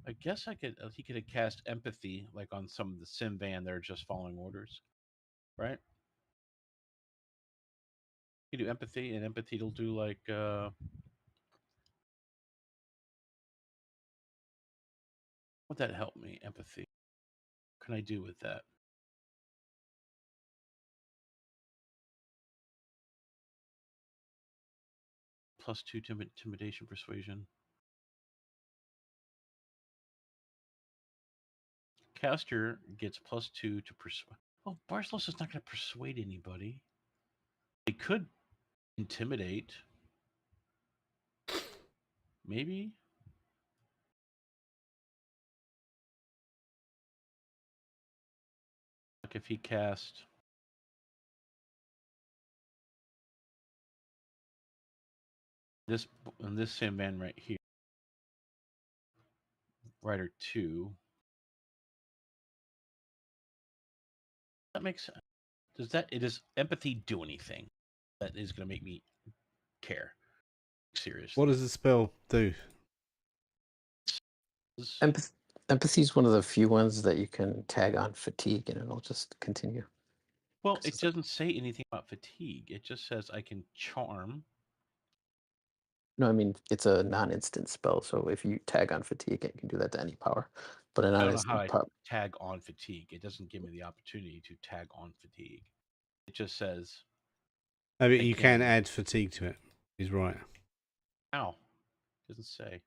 I guess I could. He could have cast empathy, like on some of the Simban. They're just following orders, right? You do empathy, and empathy will do like. Would that help me? Empathy. What can I do with that? +2 to intimidation, persuasion. Caster gets +2 to persuade. Oh, Barcelos is not going to persuade anybody. They could intimidate. Maybe. Like if he cast this and this Sandman right here, Rider 2. That makes sense. Does empathy do anything that is going to make me care? Seriously. What does the spell do? Empathy is one of the few ones that you can tag on fatigue, and it'll just continue. Well, it doesn't say anything about fatigue. It just says I can charm. No, I mean it's a non-instant spell, so if you tag on fatigue, it can do that to any power. But a I don't know how non-instant I power. tag on fatigue. It doesn't give me the opportunity to tag on fatigue. It just says. No, but I you can can- add fatigue to it. He's right. How? Doesn't say.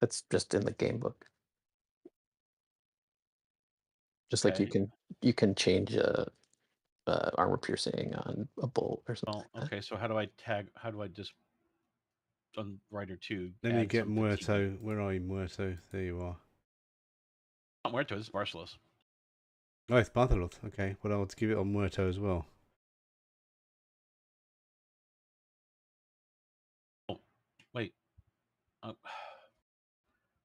That's just in the game book. Just like Okay. you can change armor piercing on a bolt or something. Well, like that. okay. So how do I tag? How do I just on Rider 2? Let me add get some Muerto. fatigue? Where are you, Muerto? There you are. Not Muerto. This is Barcelos. Oh, it's Bartholoth. Okay, well, I'll give it on Muerto as well. Oh, wait.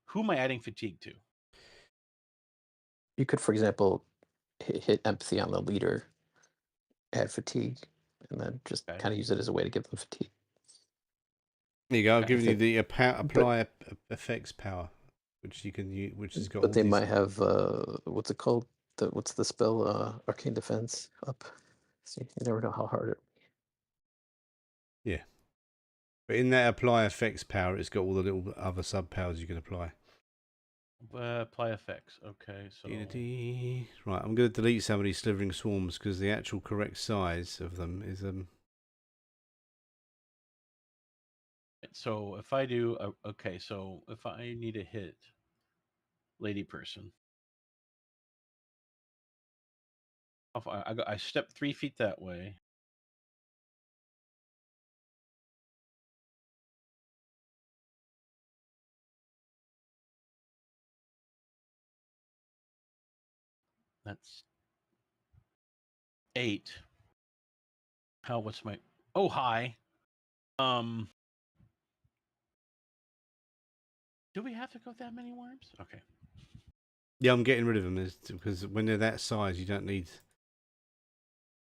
Who am I adding fatigue to? You could, for example, hit empathy on the leader, add fatigue, and then just Okay. kind of use it as a way to give them fatigue. There you go. I've Okay. given you the apply effects power, which you can use, which has got. But all they these... might have what's it called? What's the spell? Arcane Defense up. See, you never know how hard it. Yeah, but in that apply effects power, it's got all the little other sub powers you can apply. Apply effects. Okay, so Unity. Right, I'm going to delete some of these slithering swarms because the actual correct size of them is So if I do okay, so if I need to hit lady person, I step 3 feet that way. That's 8. What's my hi. Do we have to go that many worms? Okay. Yeah, I'm getting rid of them because when they're that size, you don't need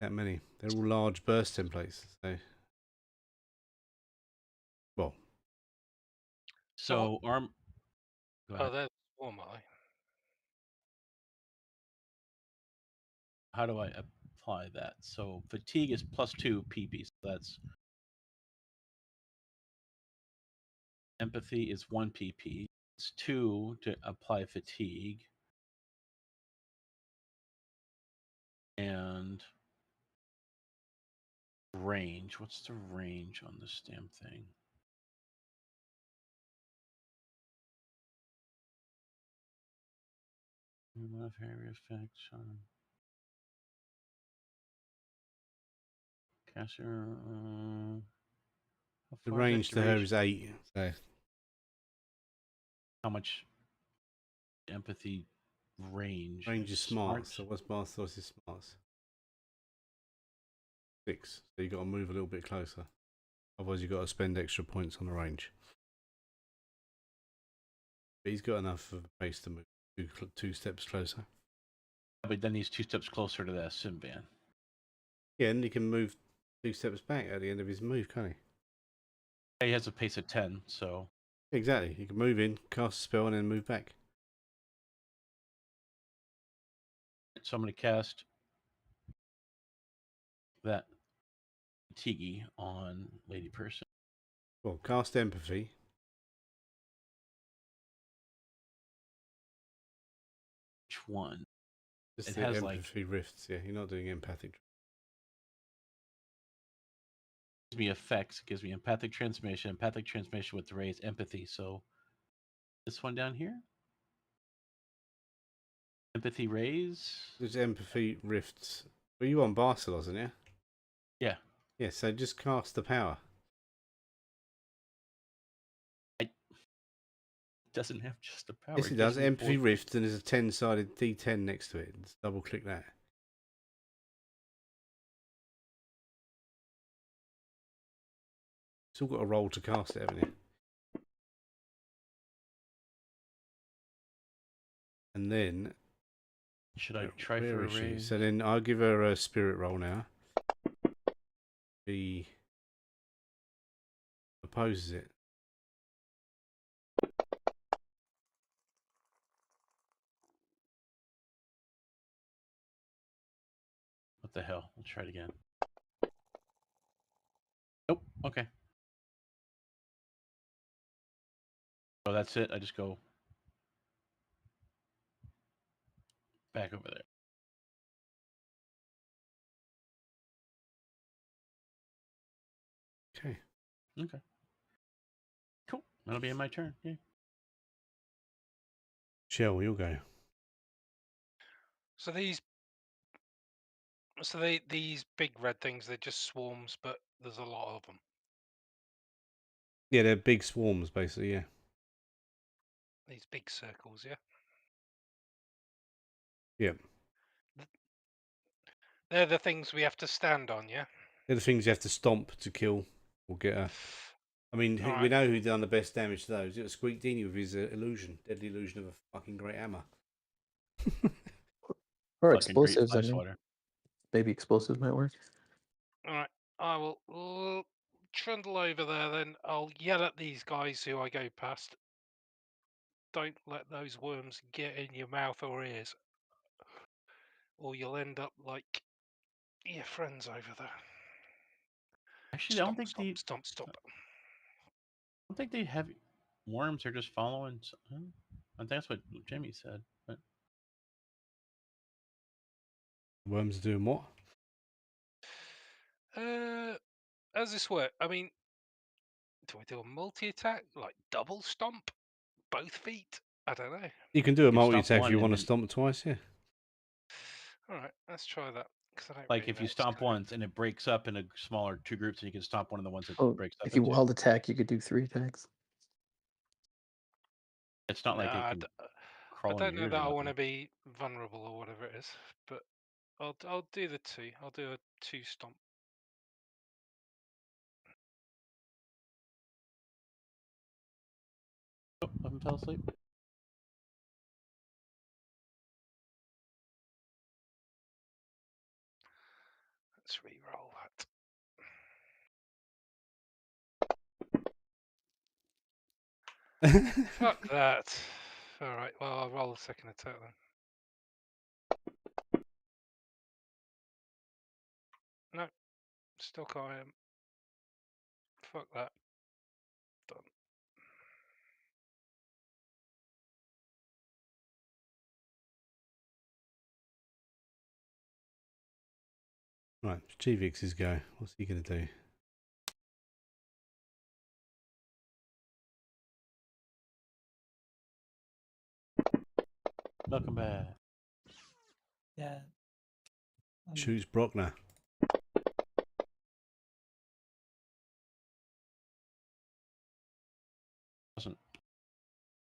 that many. They're all large burst templates. So arm. Go ahead. Oh, there's swarm eye. How do I apply that? So fatigue is +2 PP. So that's empathy is 1 PP. It's 2 to apply fatigue. And range. What's the range on this damn thing? Modifier effects on caster. The range to her is 8. So how much empathy range? range is smarts. So what's Bartholo's smarts? 6. So you got to move a little bit closer. Otherwise, you got to spend extra points on the range. But he's got enough of a pace to move 2 steps closer. But then he's 2 steps closer to that sim van. Yeah, and he can move 2 steps back at the end of his move, can't he? He has a pace of 10, so Exactly. You can move in, cast a spell, and then move back. so I'm going to cast that Tiki on lady person. Well, cast empathy. Which one? Just It the has empathy rifts. Yeah, you're not doing empathic. gives me effects. It gives me empathic transmission with raised empathy. So this one down here, empathy raise. There's empathy rifts. Well, you on Barcelos, isn't you? Yeah. Yeah, so just cast the power. Doesn't have just a power. Yes, it does. Empathy rift, and there's a 10-sided D10 next to it. Just double click that. It's all got a roll to cast it, haven't you? And then Should I try where for a is she? raise? So then I'll give her a spirit roll now. She opposes it. What the hell? Let's try it again. Nope. Okay. So that's it. I just go back over there. Okay. Okay. Cool. That'll be in my turn. Yeah. Shell, you'll go. So these big red things, they're just swarms, but there's a lot of them. Yeah, they're big swarms, basically, yeah. These big circles, yeah? Yeah. They're the things we have to stand on, yeah? They're the things you have to stomp to kill or get her. I mean, All we right. know who done the best damage to those. It was Squeak Dini with his illusion, deadly illusion of a fucking great hammer. Or Fucking explosives, I great fly mean. swatter. Maybe explosives might work. All right. I will trundle over there then. I'll yell at these guys who I go past. Don't let those worms get in your mouth or ears, or you'll end up like your friends over there. Actually, I don't think they. Stomp. I don't think they have worms. They're just following. I think that's what Jimmy said. But Worms are doing what? How's this work? I mean, do I do a multi-attack, like double stomp, both feet? I don't know. You can do a You can stomp multi-attack if one you and want to then- stomp twice, yeah. All right, let's try that. 'Cause I don't like really if know you what's stomp going on. once and it breaks up into smaller two groups, and you can stomp one of the ones that Oh, breaks up if you into. wild attack, you could do 3 attacks. It's not like it Nah, can I crawl in don't your know ears that or I want to nothing. be vulnerable or whatever it is, but I'll do the two. I'll do a 2 stomp. Oh, Evan fell asleep. Let's re-roll that. Fuck that. All right, well I'll roll a second attack then. No, still can't hit him. Fuck that. Done. Right, Chivix's go. What's he going to do? Welcome back. Yeah. Shoots Brockner. Doesn't.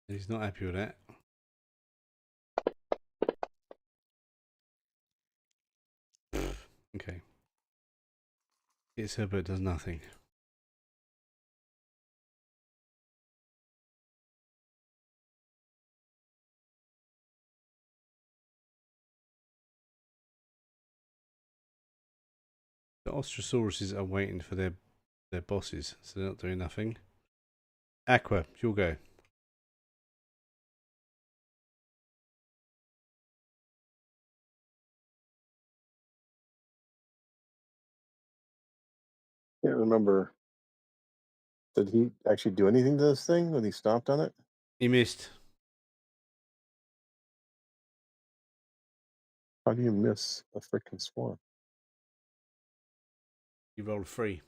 He's not happy with that. Okay. Hits her, but does nothing. The Ostrosauruses are waiting for their bosses, so they're not doing nothing. Aqua, you'll go. Can't remember. Did he actually do anything to this thing when he stomped on it? He missed. How do you miss a freaking swarm? He rolled 3.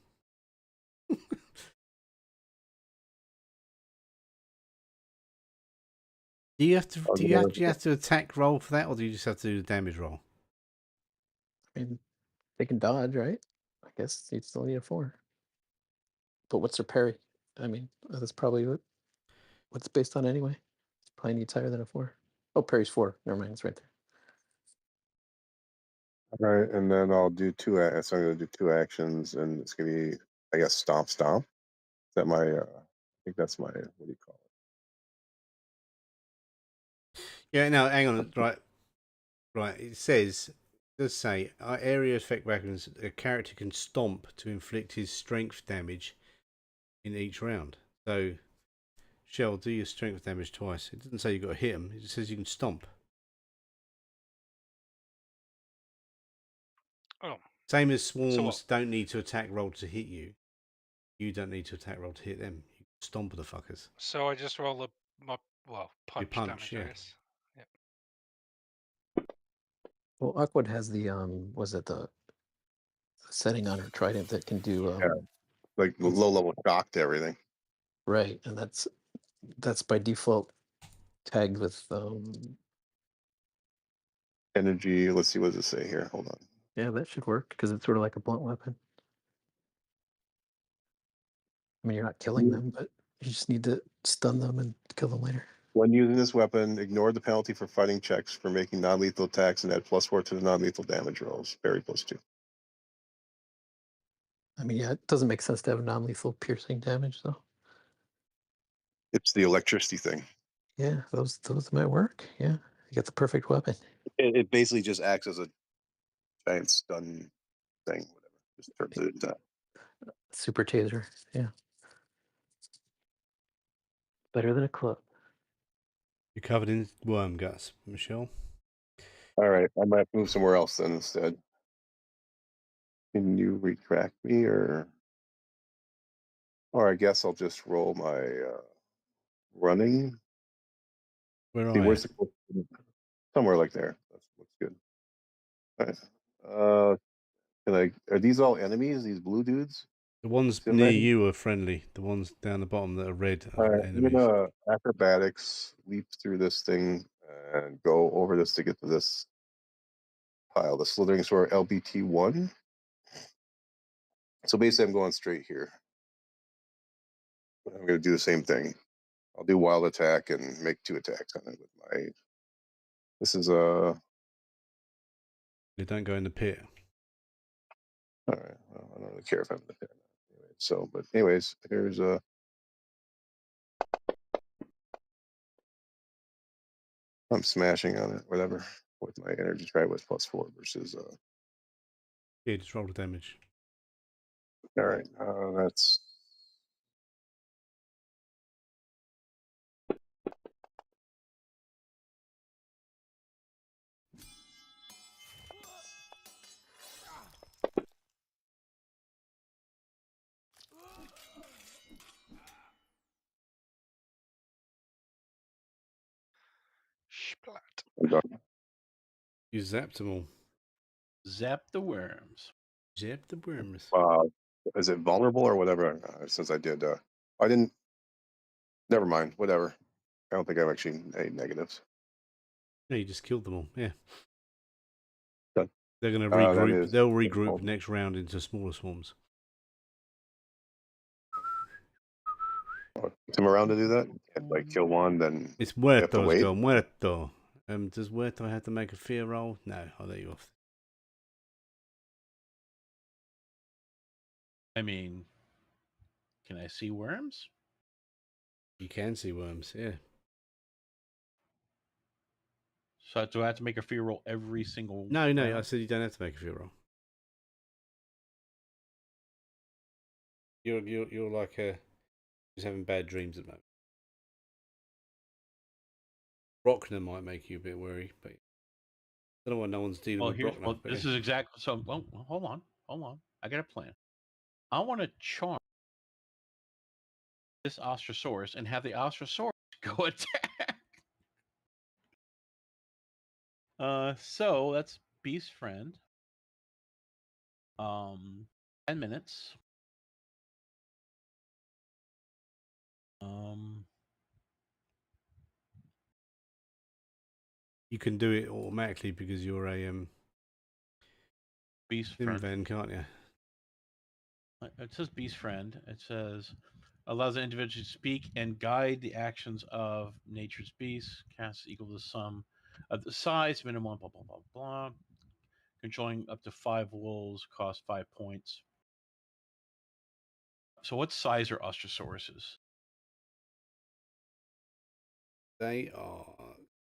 Do you have to? I'll Do go you with actually have to attack roll for that, or do you just have to do the damage roll? I mean, they can dodge, right? I guess you still need a 4. But what's their parry? I mean, that's probably what's it based on anyway. It's probably needs higher than a 4. Oh, parry's 4. Never mind, it's right there. All right, and then I'll do so I'm going to do 2 actions, and it's going to be, I guess, stomp. Is that my? I think that's my. What do you call it? Yeah. No, hang on. Right. It does say area effect weapons. A character can stomp to inflict his strength damage in each round. So, Shell, do your strength damage twice. It doesn't say you got to hit him. It just says you can stomp. Oh, Same as so what? swarms don't need to attack roll to hit you. You don't need to attack roll to hit them. You can stomp the fuckers. So I just roll my punch, punch, damage, yeah. I guess. Well, Aquad has the was it the setting on her trident that can do Yeah. Like low level shock to everything. right, and that's by default tagged with Energy. Let's see, what does it say here? Hold on. yeah, that should work because it's sort of like a blunt weapon. I mean, you're not killing them, but you just need to stun them and kill them later. When using this weapon, ignore the penalty for fighting checks for making non-lethal attacks and add +4 to the non-lethal damage rolls. Parry +2. I mean, yeah, it doesn't make sense to have non-lethal piercing damage, though. It's the electricity thing. Yeah, those might work. Yeah, you got the perfect weapon. It basically just acts as a giant stun thing, whatever. Just turns it into. Super taser. Yeah, better than a club. You're covered in worm guts, Michelle. All right, I might move somewhere else then instead. Can you retract me, or I guess I'll just roll my running. Where See, are where's you? the somewhere like there? That looks good. All right. Are these all enemies? These blue dudes? The ones Sim near Man? you are friendly. The ones down the bottom that are red All are right, I'm enemies. gonna acrobatics, leap through this thing, and go over this to get to this pile. The slithering sword LBT1. So basically, I'm going straight here. I'm gonna do the same thing. I'll do wild attack and make 2 attacks on it with my. This is They don't go in the pit. all right. Well, I don't really care if I'm in the pit. Anyway, so, but anyways, here's a. I'm smashing on it, whatever, with my energy tribe with +4 versus. Yeah, just roll the damage. All right, that's. Splat. I'm done. You zapped them all. Zap the worms. Zap the worms. Is it vulnerable or whatever? Since I did, I didn't. Never mind. Whatever. I don't think I've actually made negatives. No, you just killed them all. Yeah. Done. They're going to That regroup. is They'll regroup difficult. next round into smaller swarms. Come around to do that. Can't, like kill one, then It's you have to muertos, wait. go muerto. Does muerto have to make a fear roll? No, I'll let you off. I mean, can I see worms? You can see worms, yeah. So do I have to make a fear roll every single? No, round? I said you don't have to make a fear roll. You're like just having bad dreams at the moment. Brockner might make you a bit worried, but I don't know why no one's dealing Well, with here's Brockner. well, But this is exactly so. Well, hold on. I got a plan. I want to charm this Ostrosaurus and have the Ostrosaurus go attack. So that's Beast Friend. 10 minutes. You can do it automatically because you're a Beast sim friend. van, can't you? It says beast friend. It says allows an individual to speak and guide the actions of nature's beasts. Cast equal to the sum of the size, minimum, blah blah blah blah. Controlling up to 5 wolves costs 5 points. So what size are Ostrosauruses? They are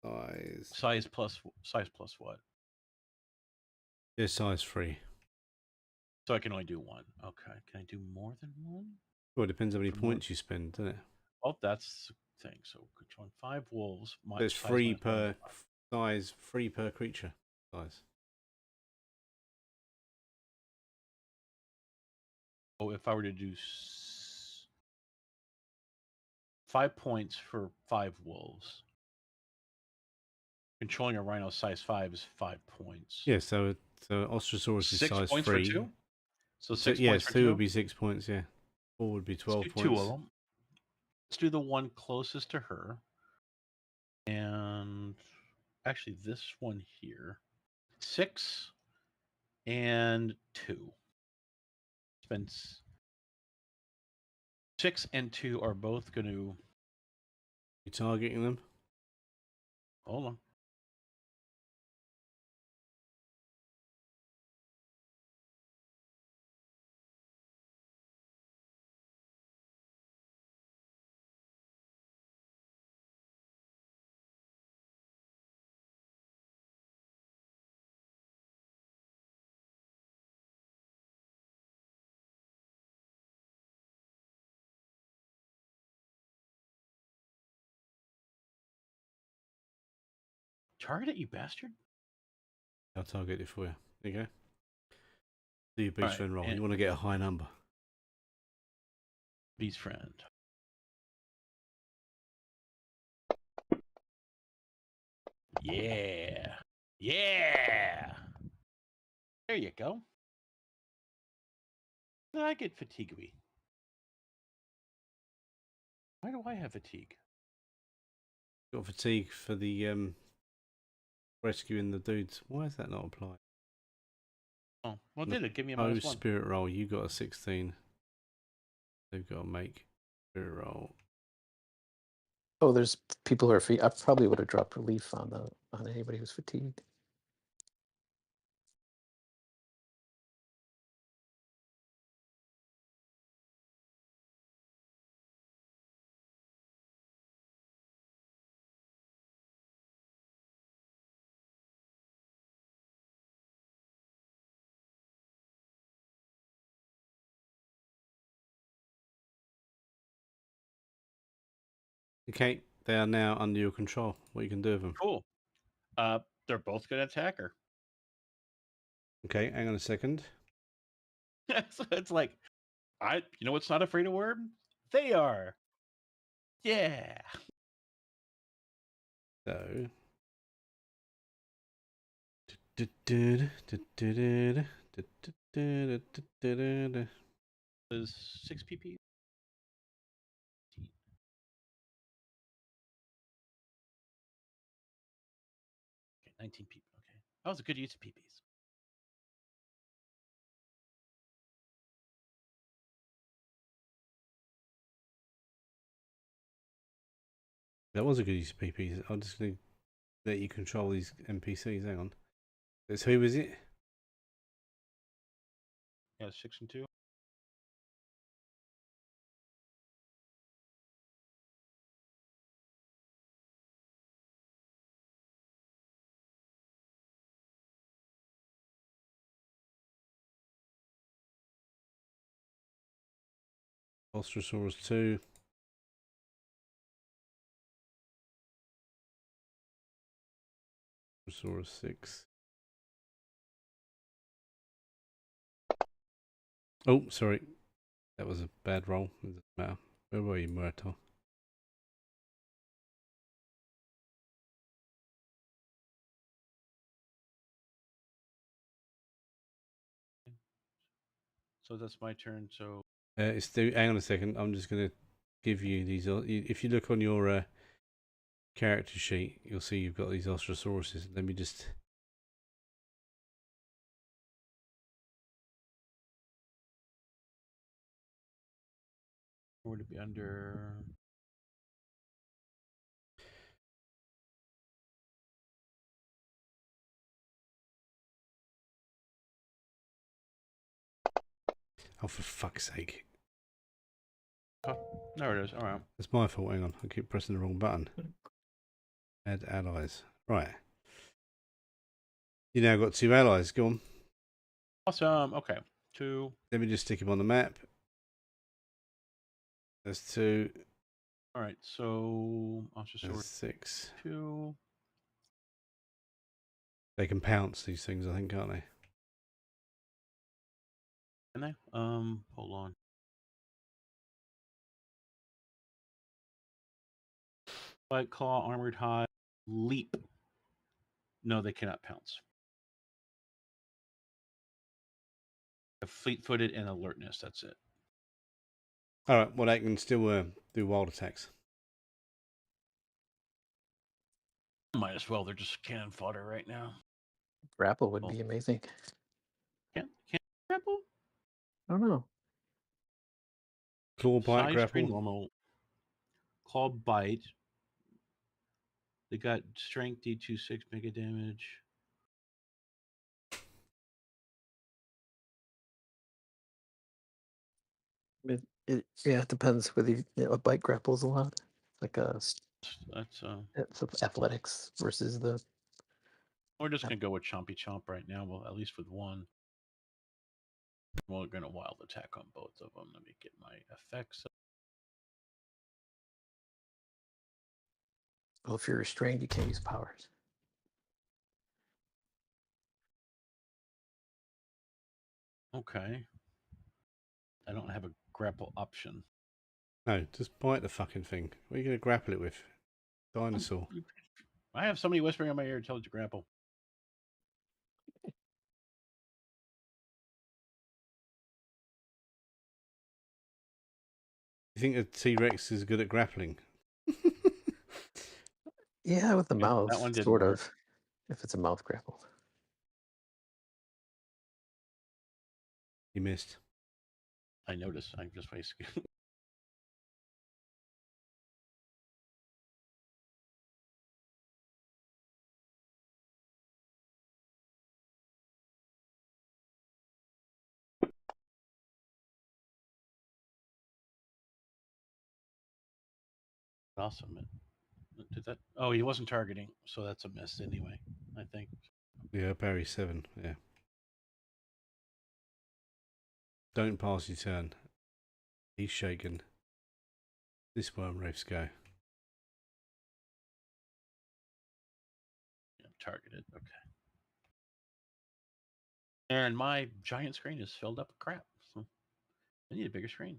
size. Size plus what? They're size 3. So I can only do one. Okay. Can I do more than one? Well, it depends how many For more- points you spend, doesn't it? Oh, that's the thing. So controlling 5 wolves. There's size 3 minus one. per size, 3 per creature size. Oh, if I were to do 5 points for 5 wolves. Controlling a rhino size 5 is 5 points. Yeah, so Ostrosaurus is 6 size points 3. for 2? So So, 6 yes, points for 2 2? would be 6 points, yeah. 4 would be 12 Let's do 2 points. of them. Let's do the one closest to her. And actually, this one here. 6 and 2. Spend 6 and 2 are both going to. You targeting them? Hold on. Target it, you bastard. I'll target it for you. There you go. Do your beast Alright, friend roll. and- You want to get a high number. Beast friend. Yeah. Yeah. There you go. I get fatigue-y. Why do I have fatigue? Got fatigue for the rescuing the dudes. Why is that not applied? Oh, well, did it give me a Oh, minus 1? spirit roll. You got a 16. They've got to make spirit roll. Oh, there's people who are I probably would have dropped relief on anybody who's fatigued. Okay, they are now under your control. What you can do with them? Cool. They're both going to attack her. Okay, hang on a second. So it's like, you know what's not afraid of worm? They are. Yeah. So. Is 6 PP? 19 PP. Okay. That was a good use of PPs. That was a good use of PPs. I'm just going to let you control these NPCs. Hang on. So who was it? Yeah, 6 and 2. Ostrosaurus 2. Ostrosaurus 6. Oh, sorry. That was a bad roll. It doesn't matter. Where were you, Murto? So that's my turn. So Hang on a second. I'm just going to give you these. If you look on your character sheet, you'll see you've got these ostrosauruses. Let me just. Or would it be under? Oh, for fuck's sake. Oh, there it is. All right. It's my fault. Hang on. I keep pressing the wrong button. Add allies. Right. You now got 2 allies. Go on. Awesome. Okay. 2. Let me just stick them on the map. That's 2. All right. So I'll just That's sort 6. 2. They can pounce these things, I think, can't they? Can they? Hold on. White claw, armored hide, leap. No, they cannot pounce. Fleet-footed and alertness. That's it. All right. Well, they can still do wild attacks. Might as well. They're just cannon fodder right now. Grapple would be amazing. Can't grapple? I don't know. Claw bite, Size grapple. normal. Claw bite. They got strength D26 mega damage. It depends whether a bike grapples a lot. Like That's it's athletics versus the. we're just gonna go with Chompy Chomp right now. Well, at least with one. We're gonna wild attack on both of them. Let me get my effects. Well, if you're restrained, you can't use powers. Okay. I don't have a grapple option. No, just bite the fucking thing. What are you going to grapple it with? Dinosaur. I have somebody whispering in my ear, tell it to grapple. You think a T-Rex is good at grappling? Yeah, with the Yeah, mouth, that one didn't sort work. of. If it's a mouth grapple. You missed. I noticed. I'm just wasting. Awesome. Did that? Oh, he wasn't targeting, so that's a miss anyway. I think. Yeah, parry 7. Yeah. Don't pass your turn. He's shaken. This worm wraiths go. Yeah, targeted. Okay. And my giant screen is filled up with crap. So I need a bigger screen.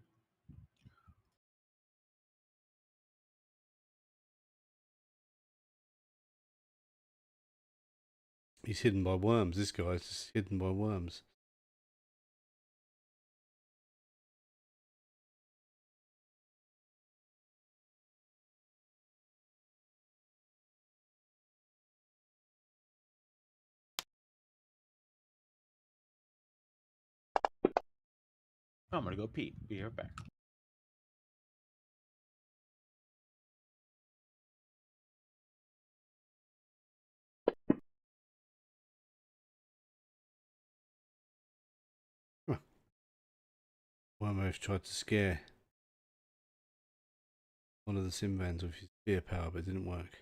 He's hidden by worms. This guy's just hidden by worms. I'm gonna go pee. Be right back. Worm wraith tried to scare one of the Simvans with his spear power, but it didn't work.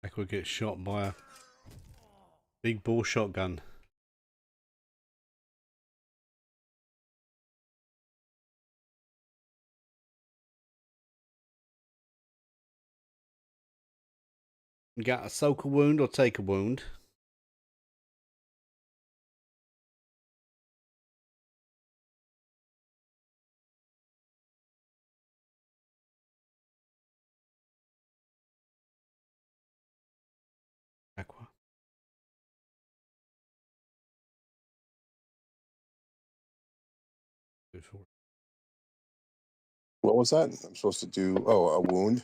Aqua gets shot by a big ball shotgun. Got a soak a wound or take a wound? for it. What was that? I'm supposed to do, a wound?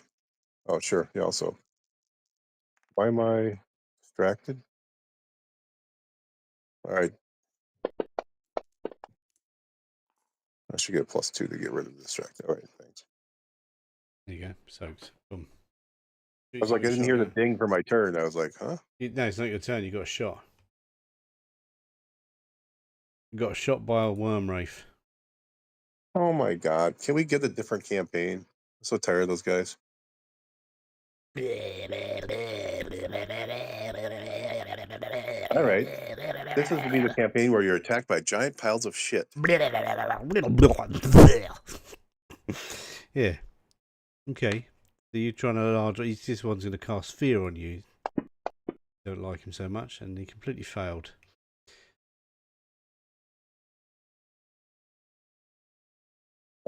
Oh, sure. Yeah, also. Why am I distracted? All right. I should get +2 to get rid of the distracted. All right, thanks. There you go. Soaked. Boom. I was like, I didn't hear the ding for my turn. I was like, huh? No, it's not your turn. You got a shot. You got a shot by a worm wraith. Oh my god. Can we get a different campaign? I'm so tired of those guys. All right. This is to be the campaign where you're attacked by giant piles of shit. Yeah. Okay. So you're trying to large. This one's going to cast fear on you. Don't like him so much, and he completely failed.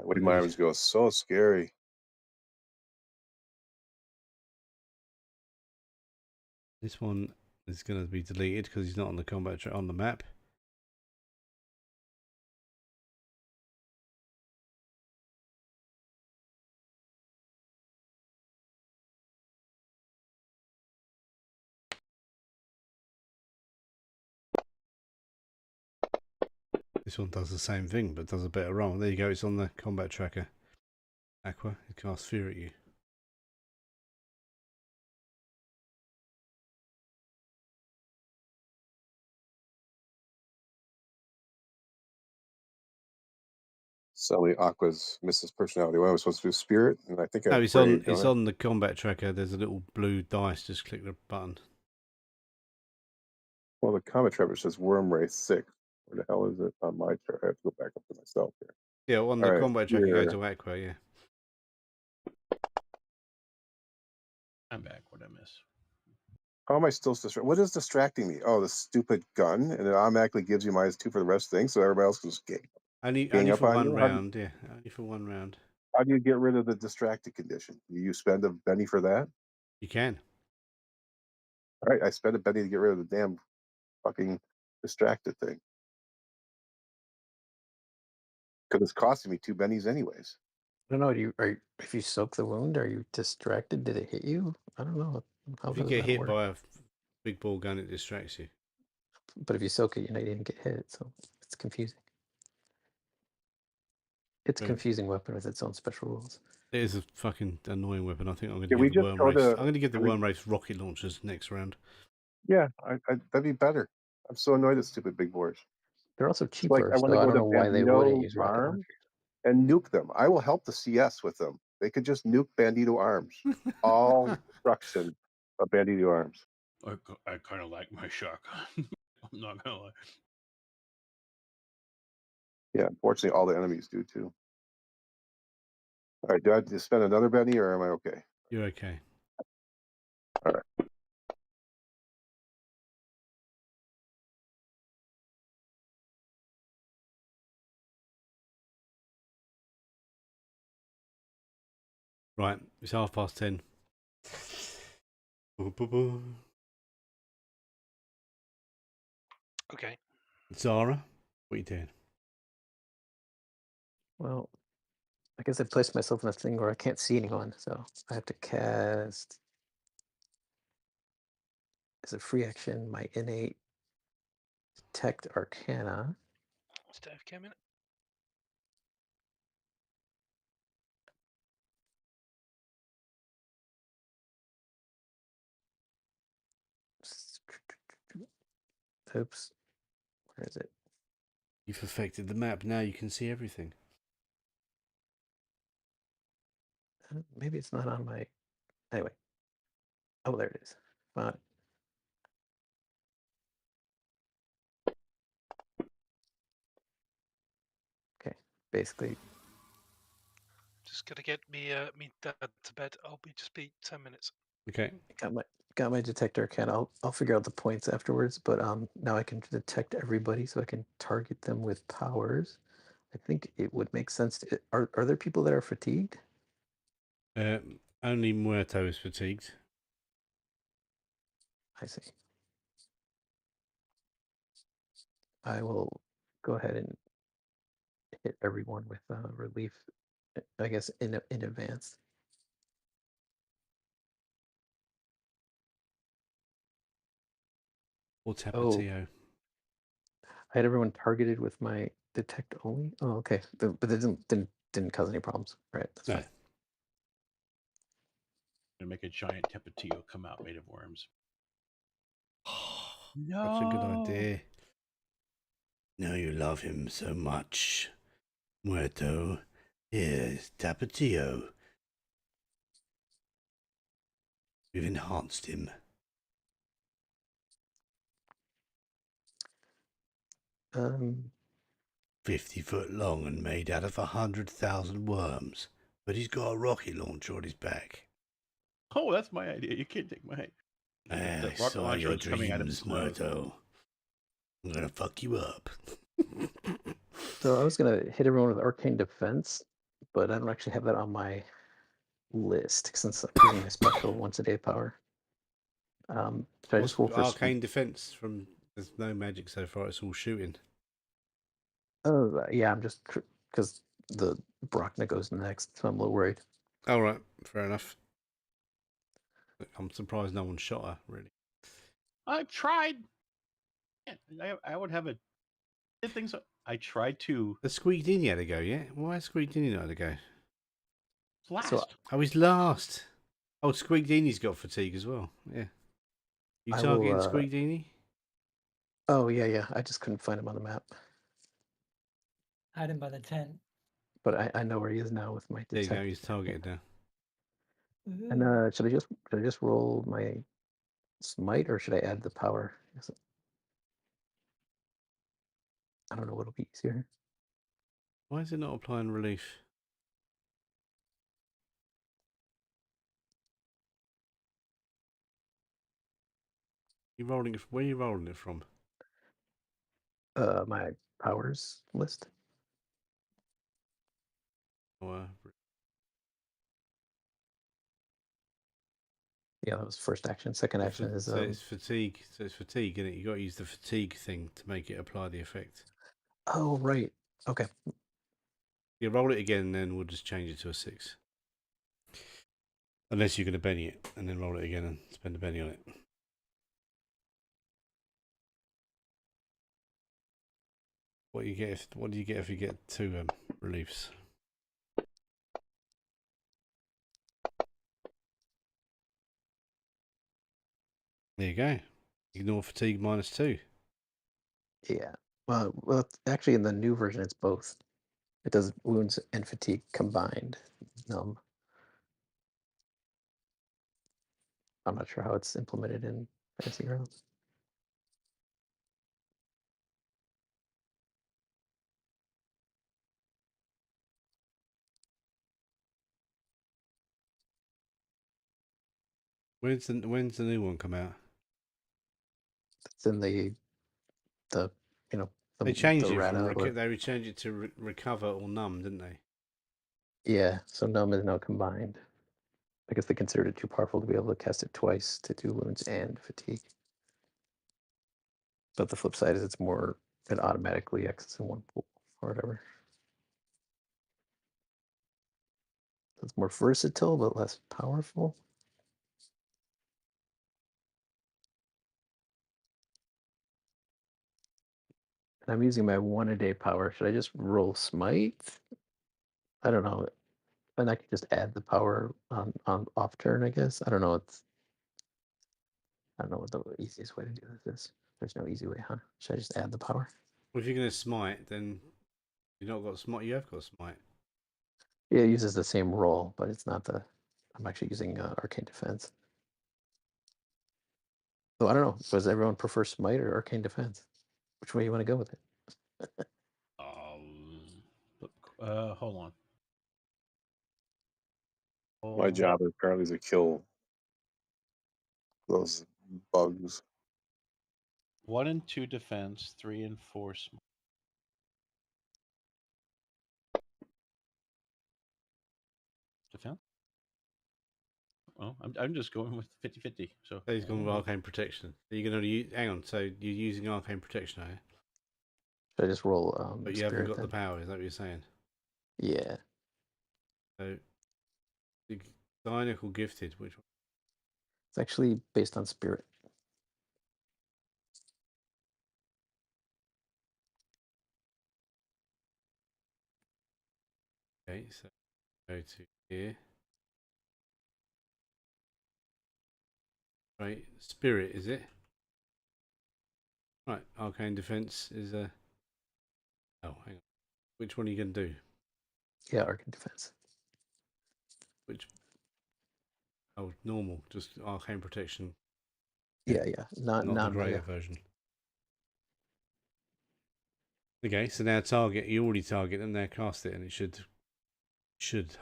Woody Myers goes so scary. This one is going to be deleted because he's not on the combat track on the map. This one does the same thing, but does a better roll. There you go. It's on the combat tracker. Aqua, it casts fear at you. Suddenly, Aqua's Mrs. Personality. What I was supposed to do, Spirit, and I think No, I it's prayed, on. It's on the combat tracker. There's a little blue dice. Just click the button. Well, the combat tracker says Worm Race 6. Where the hell is it on my chart? I have to go back up to myself here. Yeah, on the All right, combat tracker, go here. to Aqua. Yeah. I'm back. What I miss? How am I still distracted? What is distracting me? Oh, the stupid gun, and it automatically gives you -2 for the rest of the things, so everybody else can just Only up for on one you? round. Yeah, only for one round. How do you get rid of the distracted condition? Do you spend a penny for that? You can. All right, I spent a penny to get rid of the damn fucking distracted thing. Because it's costing me 2 bennies anyways. I don't know. If you soak the wound, are you distracted? Did it hit you? I don't know. How If you does get that hit work? by a big ball gun, it distracts you. But if you soak it, you didn't get hit, so it's confusing. It's a Right. confusing weapon with its own special rules. It is a fucking annoying weapon. I think I'm going Can to we give the just worm go race. to? I'm going to give the can we- worm race rocket launchers next round. Yeah, that'd be better. I'm so annoyed at stupid big boars. They're also It's like cheaper, I want so to I go don't to know why they wouldn't use Bandito rocket Arms launchers. and nuke them. I will help the CS with them. They could just nuke Bandito Arms. All destruction of Bandito Arms. I kind of like my shotgun. I'm not gonna lie. Yeah, unfortunately, all the enemies do too. All right, do I have to spend another penny, or am I okay? You're okay. All right. Right, it's 10:30. Okay. Zara, what are you doing? Well, I guess I've placed myself in a thing where I can't see anyone, so I have to cast as a free action my innate detect arcana. Steph came in. Oops, where is it? You've affected the map. Now you can see everything. Maybe it's not on my. Anyway. Oh, there it is. Found it. Okay, basically, Just gotta get me dad to bed. I'll just be 10 minutes. Okay. got my detect arcana. I'll figure out the points afterwards, but now I can detect everybody, so I can target them with powers. I think it would make sense to. Are there people that are fatigued? Only Muerto is fatigued. I see. I will go ahead and hit everyone with relief, I guess, in advance. Or Oh, Tapatio. I had everyone targeted with my detect only. Oh, okay. But that didn't cause any problems. Right, that's No. fine. Gonna make a giant Tapatio come out made of worms. Such a good idea. Now you love him so much. Muerto. Here's Tapatio. We've enhanced him. Um, 50-foot long and made out of 100,000 worms. But he's got a rocket launcher on his back. Oh, that's my idea. You can't take my. I rocket saw launcher your is coming out of his dreams, nose. Muerto. I'm gonna fuck you up. so I was gonna hit everyone with arcane defense, but I don't actually have that on my list since I'm using my special once a day power. Should I What's just roll for arcane defense from? There's no magic so far. It's all shooting. Oh, yeah, I'm just because the Brockna goes next, so I'm a little worried. All right, fair enough. I'm surprised no one shot her. Really. I tried. I would have a. Did things. I tried to The Squeakdini had to go, yeah? Why has Squeakdini not had to go? last. So Oh, he's last. Oh, Squeakdini's got fatigue as well. Yeah. You I targeting will. Squeakdini? Oh yeah. I just couldn't find him on the map, Hide him by the tent. but I know where he is now with my There you detect. go. He's targeted now. And should I just roll my smite or should I add the power? I don't know what'll be easier. Why is it not applying relief? You rolling it? Where are you rolling it from? My powers list. Oh, Yeah, that was first action. Second action is so it's fatigue. So it's fatigue, isn't it? You got to use the fatigue thing to make it apply the effect. Oh right. Okay. You roll it again, and then we'll just change it to a 6. Unless you're going to Benny it, and then roll it again and spend a Benny on it. What do you get if you get 2 reliefs? There you go. Ignore fatigue -2. Yeah. Well, actually, in the new version, it's both. It does wounds and fatigue combined. Numb. I'm not sure how it's implemented in Fantasy Grounds. When's the new one come out? It's in the you know They changed the it from Rata. they changed it to recover or numb, didn't they? Yeah, so numb is now combined. I guess they considered it too powerful to be able to cast it twice to do wounds and fatigue. But the flip side is it automatically X's in one pool or whatever. So it's more versatile but less powerful. And I'm using my 1 a day power. Should I just roll smite? I don't know. And I can just add the power on off turn, I guess. I don't know. I don't know what the easiest way to do this is. There's no easy way, huh? Should I just add the power? Well, if you're going to smite, then you've not got smite. You have got smite. Yeah, it uses the same roll, but it's not the. I'm actually using arcane defense. So I don't know. Does everyone prefer smite or arcane defense? Which way you want to go with it? Hold on. My job apparently is to kill those bugs. 1 and 2 defense, 3 and 4 smite. Defense? Oh, I'm just going with 50-50. So He's gone with arcane protection. So you're going to use. Hang on. So you're using arcane protection, are you? Should I just roll But you haven't spirit got then? the power. Is that what you're saying? Yeah. So, the Cynical Gifted, which one? It's actually based on spirit. Okay, so go to here. Right, Spirit, is it? Right, Arcane Defense is a. Oh, hang on. Which one are you going to do? Yeah, arcane defense. Which? Oh, normal, just Arcane Protection, Yeah, not not the greater mega. version. Okay, so now target. You already target them. Now cast it, and it should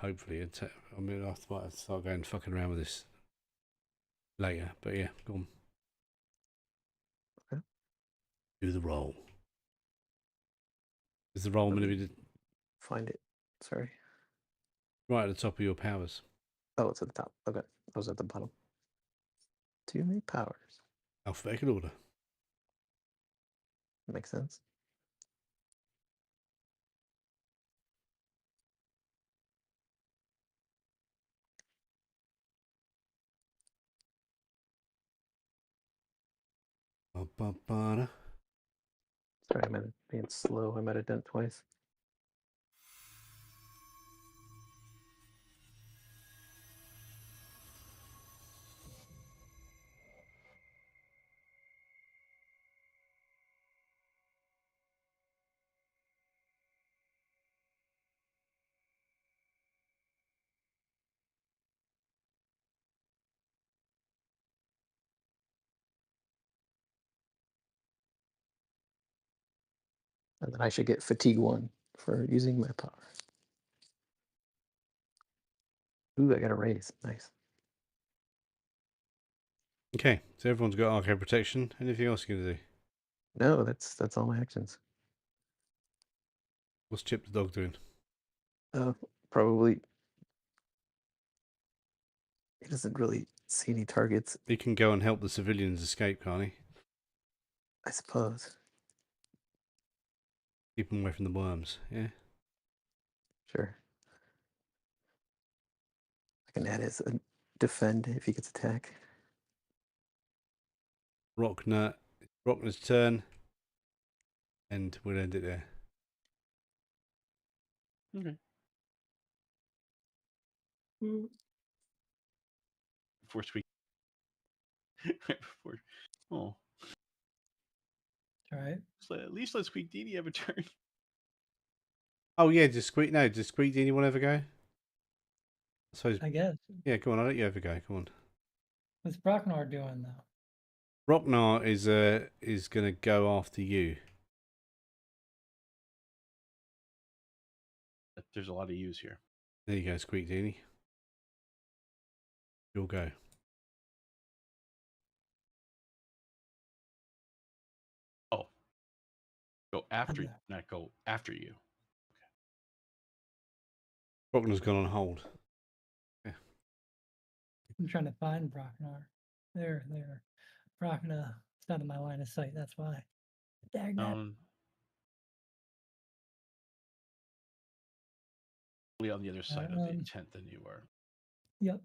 hopefully. I mean, I might have to start going fucking around with this later, but yeah, go on. Okay. Do the roll. Is the roll going to be Find it. Sorry. right at the top of your powers? Oh, it's at the top. Okay, I was at the bottom. Too many powers. Alphabetical order. Makes sense. Ba-ba-ba-da. Sorry, I'm being slow. I might have done it twice. And then I should get fatigue 1 for using my power. Ooh, I got a raise. Nice. Okay, so everyone's got Arcane Protection. Anything else you're going to do? No, that's all my actions. What's Chip the dog doing? Probably. He doesn't really see any targets, He can go and help the civilians escape, can't he? I suppose. Keep them away from the worms, yeah? Sure. I can add as a defend if he gets attacked. Rockner's turn. And we'll end it there. Okay. Mm. Before squeak. Before. Oh. All right. So at least let Squeak Dini have a turn. Oh yeah, does Squeak Dini want to ever go? I suppose. I guess. Yeah, go on, I'll let you ever go. Come on. What's Brocknar doing though? Rocknar is gonna go after you. There's a lot of use here. There you go, Squeak Dini. You'll go. Oh. Go after, Okay. not go after you. Rocknar's gone on hold. Yeah. I'm trying to find Brocknar. There. Brocknar. It's not in my line of sight. That's why. Dang that. On the other side of the tent than you are. Yep.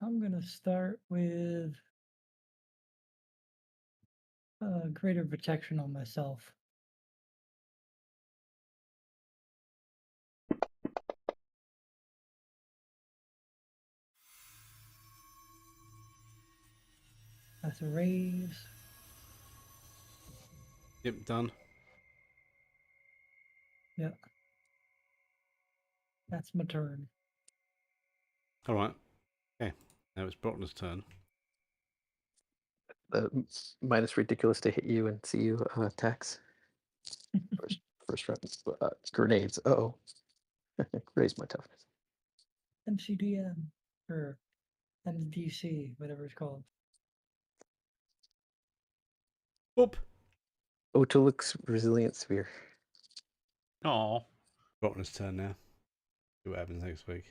I'm gonna start with greater protection on myself. That's a raise. Yep, done. Yep. That's my turn. All right. Okay. Now it's Brockner's turn. Minus ridiculous to hit you and see you attacks. First round. Grenades. Uh-oh. Raise my toughness. MCDM or MDC, whatever it's called. Whoop. Otolix Resilient Sphere. Oh. Brockner's turn now. See what happens next week.